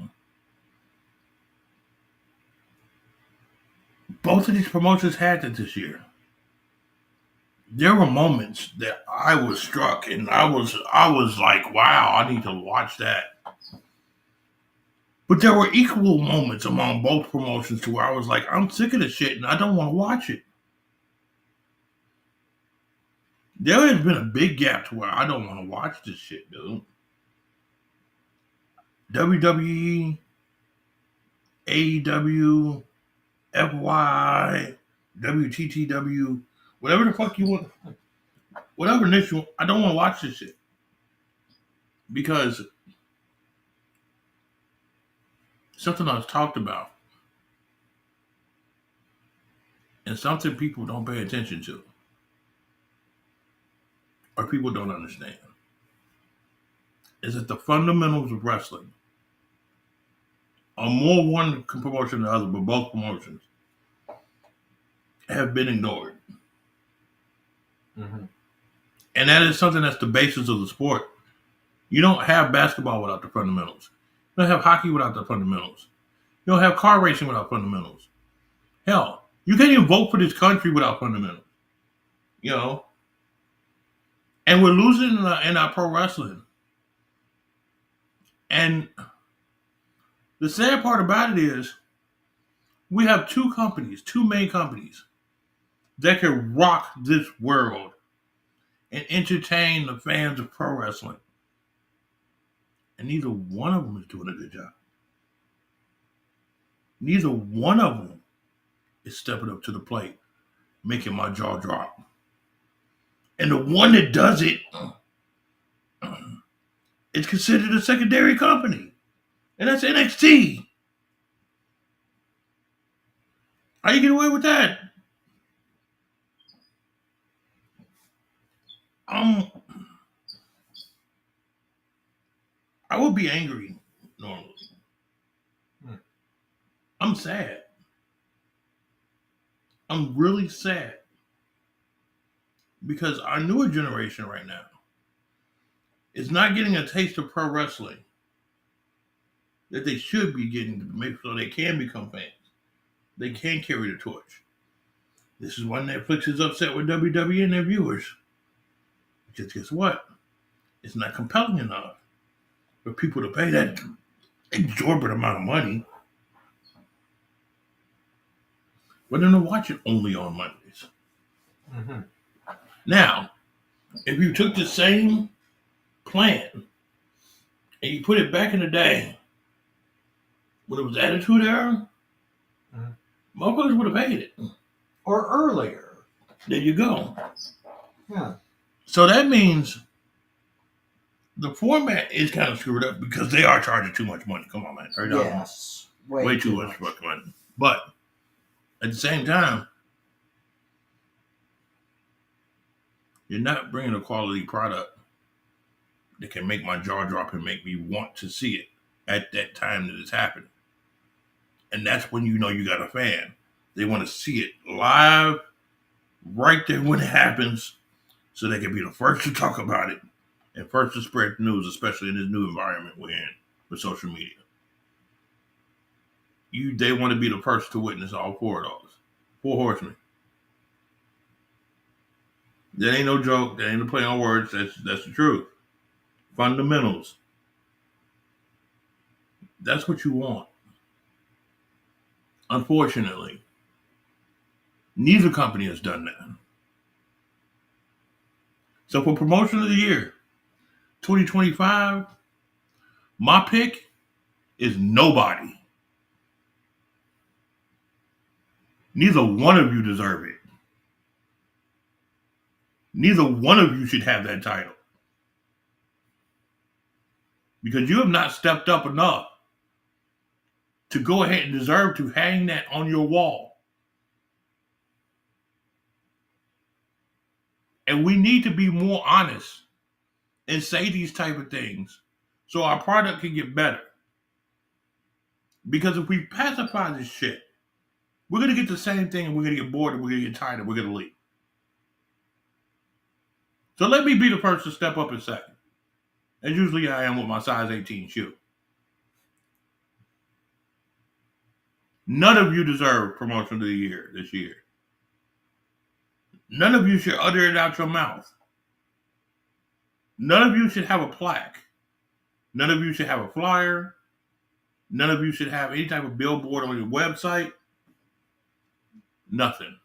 Both of these promotions had that this year. There were moments that I was struck and I was like, wow, I need to watch that. But there were equal moments among both promotions to where I was like, I'm sick of this shit and I don't want to watch it. There has been a big gap to where I don't want to watch this shit, dude. WWE, AEW, FY, WTTW, whatever the fuck you want, whatever niche you want, I don't want to watch this shit. Because something I've talked about and something people don't pay attention to or people don't understand is that the fundamentals of wrestling are more one promotion than the other, but both promotions have been ignored. Mm-hmm. And that is something that's the basis of the sport. You don't have basketball without the fundamentals. You don't have hockey without the fundamentals. You don't have car racing without fundamentals. Hell, you can't even vote for this country without fundamentals. You know? And we're losing in our pro wrestling. And the sad part about it is we have two main companies that can rock this world and entertain the fans of pro wrestling. And neither one of them is doing a good job. Neither one of them is stepping up to the plate, making my jaw drop. And the one that does it is considered a secondary company. And that's NXT. How you get away with that? I would be angry normally. I'm sad. I'm really sad. Because our newer generation right now is not getting a taste of pro wrestling that they should be getting to make so they can become fans. They can carry the torch. This is why Netflix is upset with WWE and their viewers. Because guess what? It's not compelling enough for people to pay that exorbitant amount of money. But then to watch it only on Mondays. Mm-hmm. Now, if you took the same plan and you put it back in the day when it was Attitude Era, motherfuckers would have paid it. Or earlier. There you go. Yeah. So that means the format is kind of screwed up because they are charging too much money. Come on, man. Yes. Way too much money. But at the same time, you're not bringing a quality product that can make my jaw drop and make me want to see it at that time that it's happening. And that's when you know you got a fan. They want to see it live, right there when it happens, so they can be the first to talk about it and first to spread the news, especially in this new environment we're in with social media. They want to be the first to witness all four of those. Four horsemen. That ain't no joke. That ain't a play on words. That's the truth. Fundamentals. That's what you want. Unfortunately, neither company has done that. So for promotion of the year, 2025, my pick is nobody. Neither one of you deserve it. Neither one of you should have that title. Because you have not stepped up enough to go ahead and deserve to hang that on your wall. And we need to be more honest and say these type of things so our product can get better. Because if we pacify this shit, we're going to get the same thing and we're going to get bored and we're going to get tired and we're going to leave. So let me be the first to step up and say, as usually I am with my size 18 shoe. None of you deserve promotion of the year this year. None of you should utter it out your mouth. None of you should have a plaque. None of you should have a flyer. None of you should have any type of billboard on your website. Nothing.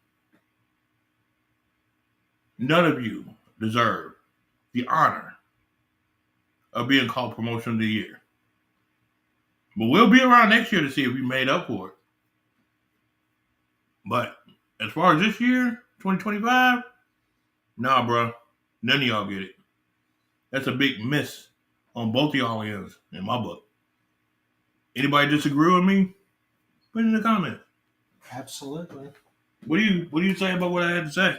None of you deserve the honor of being called promotion of the year. But we'll be around next year to see if we made up for it. But as far as this year, 2025, nah, bro. None of y'all get it. That's a big miss on both of y'all ends in my book. Anybody disagree with me? Put it in the comments. Absolutely. What do you say about what I had to say?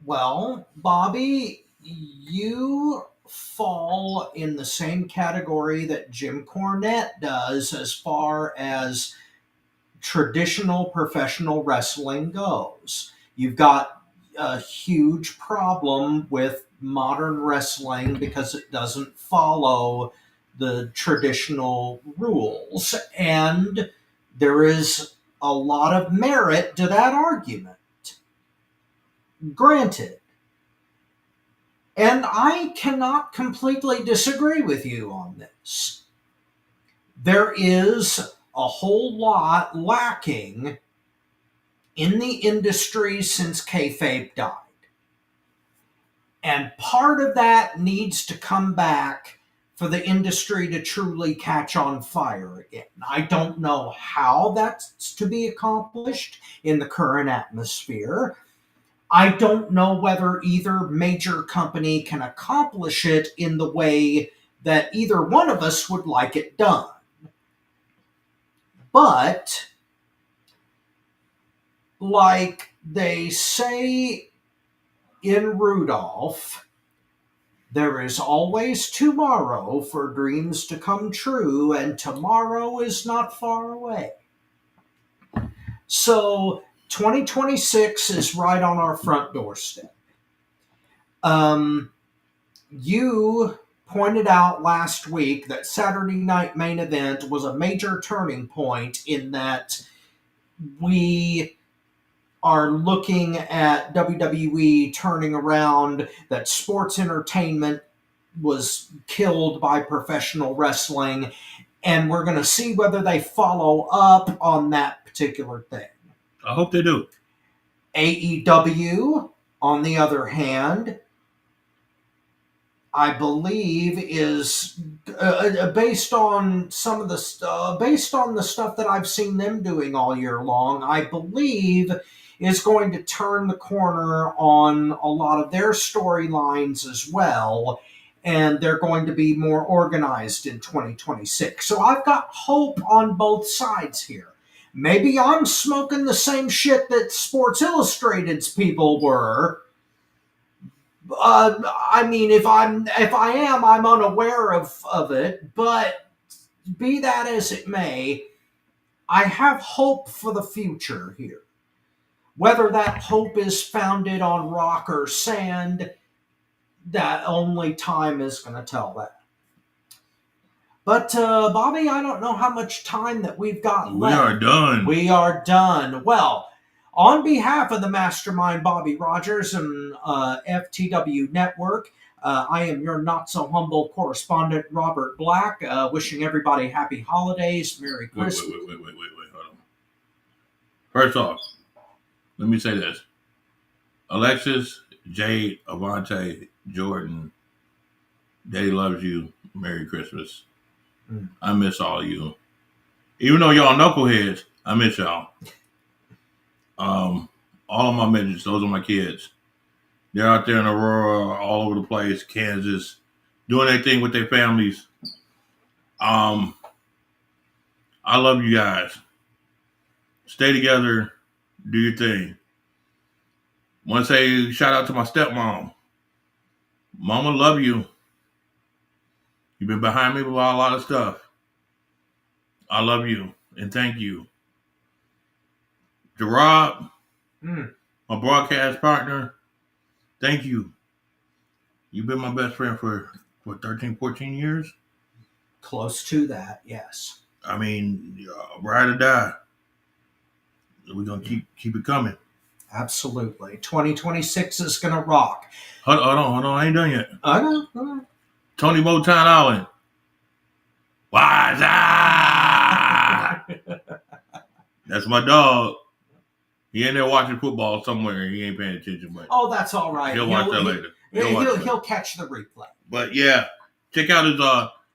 Well, Bobby, you fall in the same category that Jim Cornette does as far as traditional professional wrestling goes. You've got a huge problem with modern wrestling because it doesn't follow the traditional rules. And there is a lot of merit to that argument. Granted. And I cannot completely disagree with you on this. There is a whole lot lacking in the industry since kayfabe died. And part of that needs to come back for the industry to truly catch on fire again. I don't know how that's to be accomplished in the current atmosphere. I don't know whether either major company can accomplish it in the way that either one of us would like it done. But, like they say in Rudolph, there is always tomorrow for dreams to come true, and tomorrow is not far away. So 2026 is right on our front doorstep. You pointed out last week that Saturday Night Main Event was a major turning point in that we are looking at WWE turning around, that sports entertainment was killed by professional wrestling, and we're going to see whether they follow up on that particular thing. I hope they do. AEW, on the other hand, I believe is based on some of the based on the stuff that I've seen them doing all year long. I believe is going to turn the corner on a lot of their storylines as well, and they're going to be more organized in 2026. So I've got hope on both sides here. Maybe I'm smoking the same shit that Sports Illustrated's people were. I mean, if I am, I'm unaware of it. But be that as it may, I have hope for the future here. Whether that hope is founded on rock or sand, that only time is going to tell that. But Bobby, I don't know how much time that we've got left. We are done. We are done. Well, on behalf of the mastermind Bobby Rogers and FTW Network, I am your not-so-humble correspondent, Robert Black, wishing everybody happy holidays, Merry Christmas. Wait, hold on. First off, let me say this. Alexis, Jade, Avante, Jordan, Daddy loves you, Merry Christmas. I miss all of you. Even though y'all knuckleheads, I miss y'all. All of my midgets, those are my kids. They're out there in Aurora, all over the place, Kansas, doing their thing with their families. I love you guys. Stay together, do your thing. Want to say shout out to my stepmom. Mama, love you. You've been behind me with a lot of stuff. I love you and thank you. Gerard, my broadcast partner, thank you. You've been my best friend for, 13, 14 years? Close to that, yes. I mean, ride or die. We're going to keep it coming. Absolutely. 2026 is going to rock. Hold on. I ain't done yet. I know. Tony Motown Island. Why's That's my dog. He in there watching football somewhere. He ain't paying attention, but that's all right. He'll watch that later. He'll catch the replay. But yeah, check out his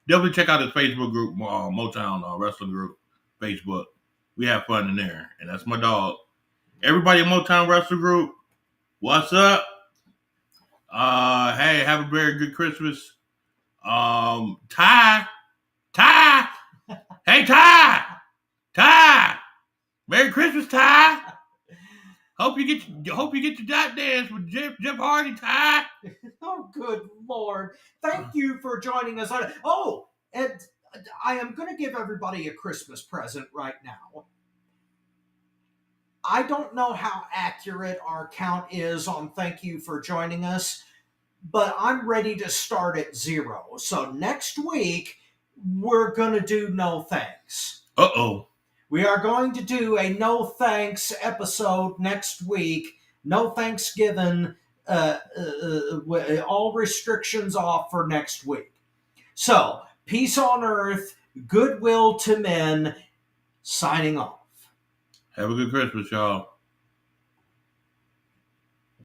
definitely check out his Facebook group, Motown Wrestling Group, Facebook. We have fun in there, and that's my dog. Everybody in Motown Wrestling Group, what's up? Hey, have a very good Christmas. Ty, Hey, Ty! Ty! Merry Christmas, Ty! Hope you get your dot dance with Jeff Hardy, Ty. Oh, good Lord. Thank you for joining us. Oh, and I am going to give everybody a Christmas present right now. I don't know how accurate our count is on thank you for joining us, but I'm ready to start at 0. So next week, we're going to do no thanks. Uh-oh. We are going to do a no thanks episode next week. No Thanksgiving. All restrictions off for next week. So, peace on earth, goodwill to men, signing off. Have a good Christmas, y'all.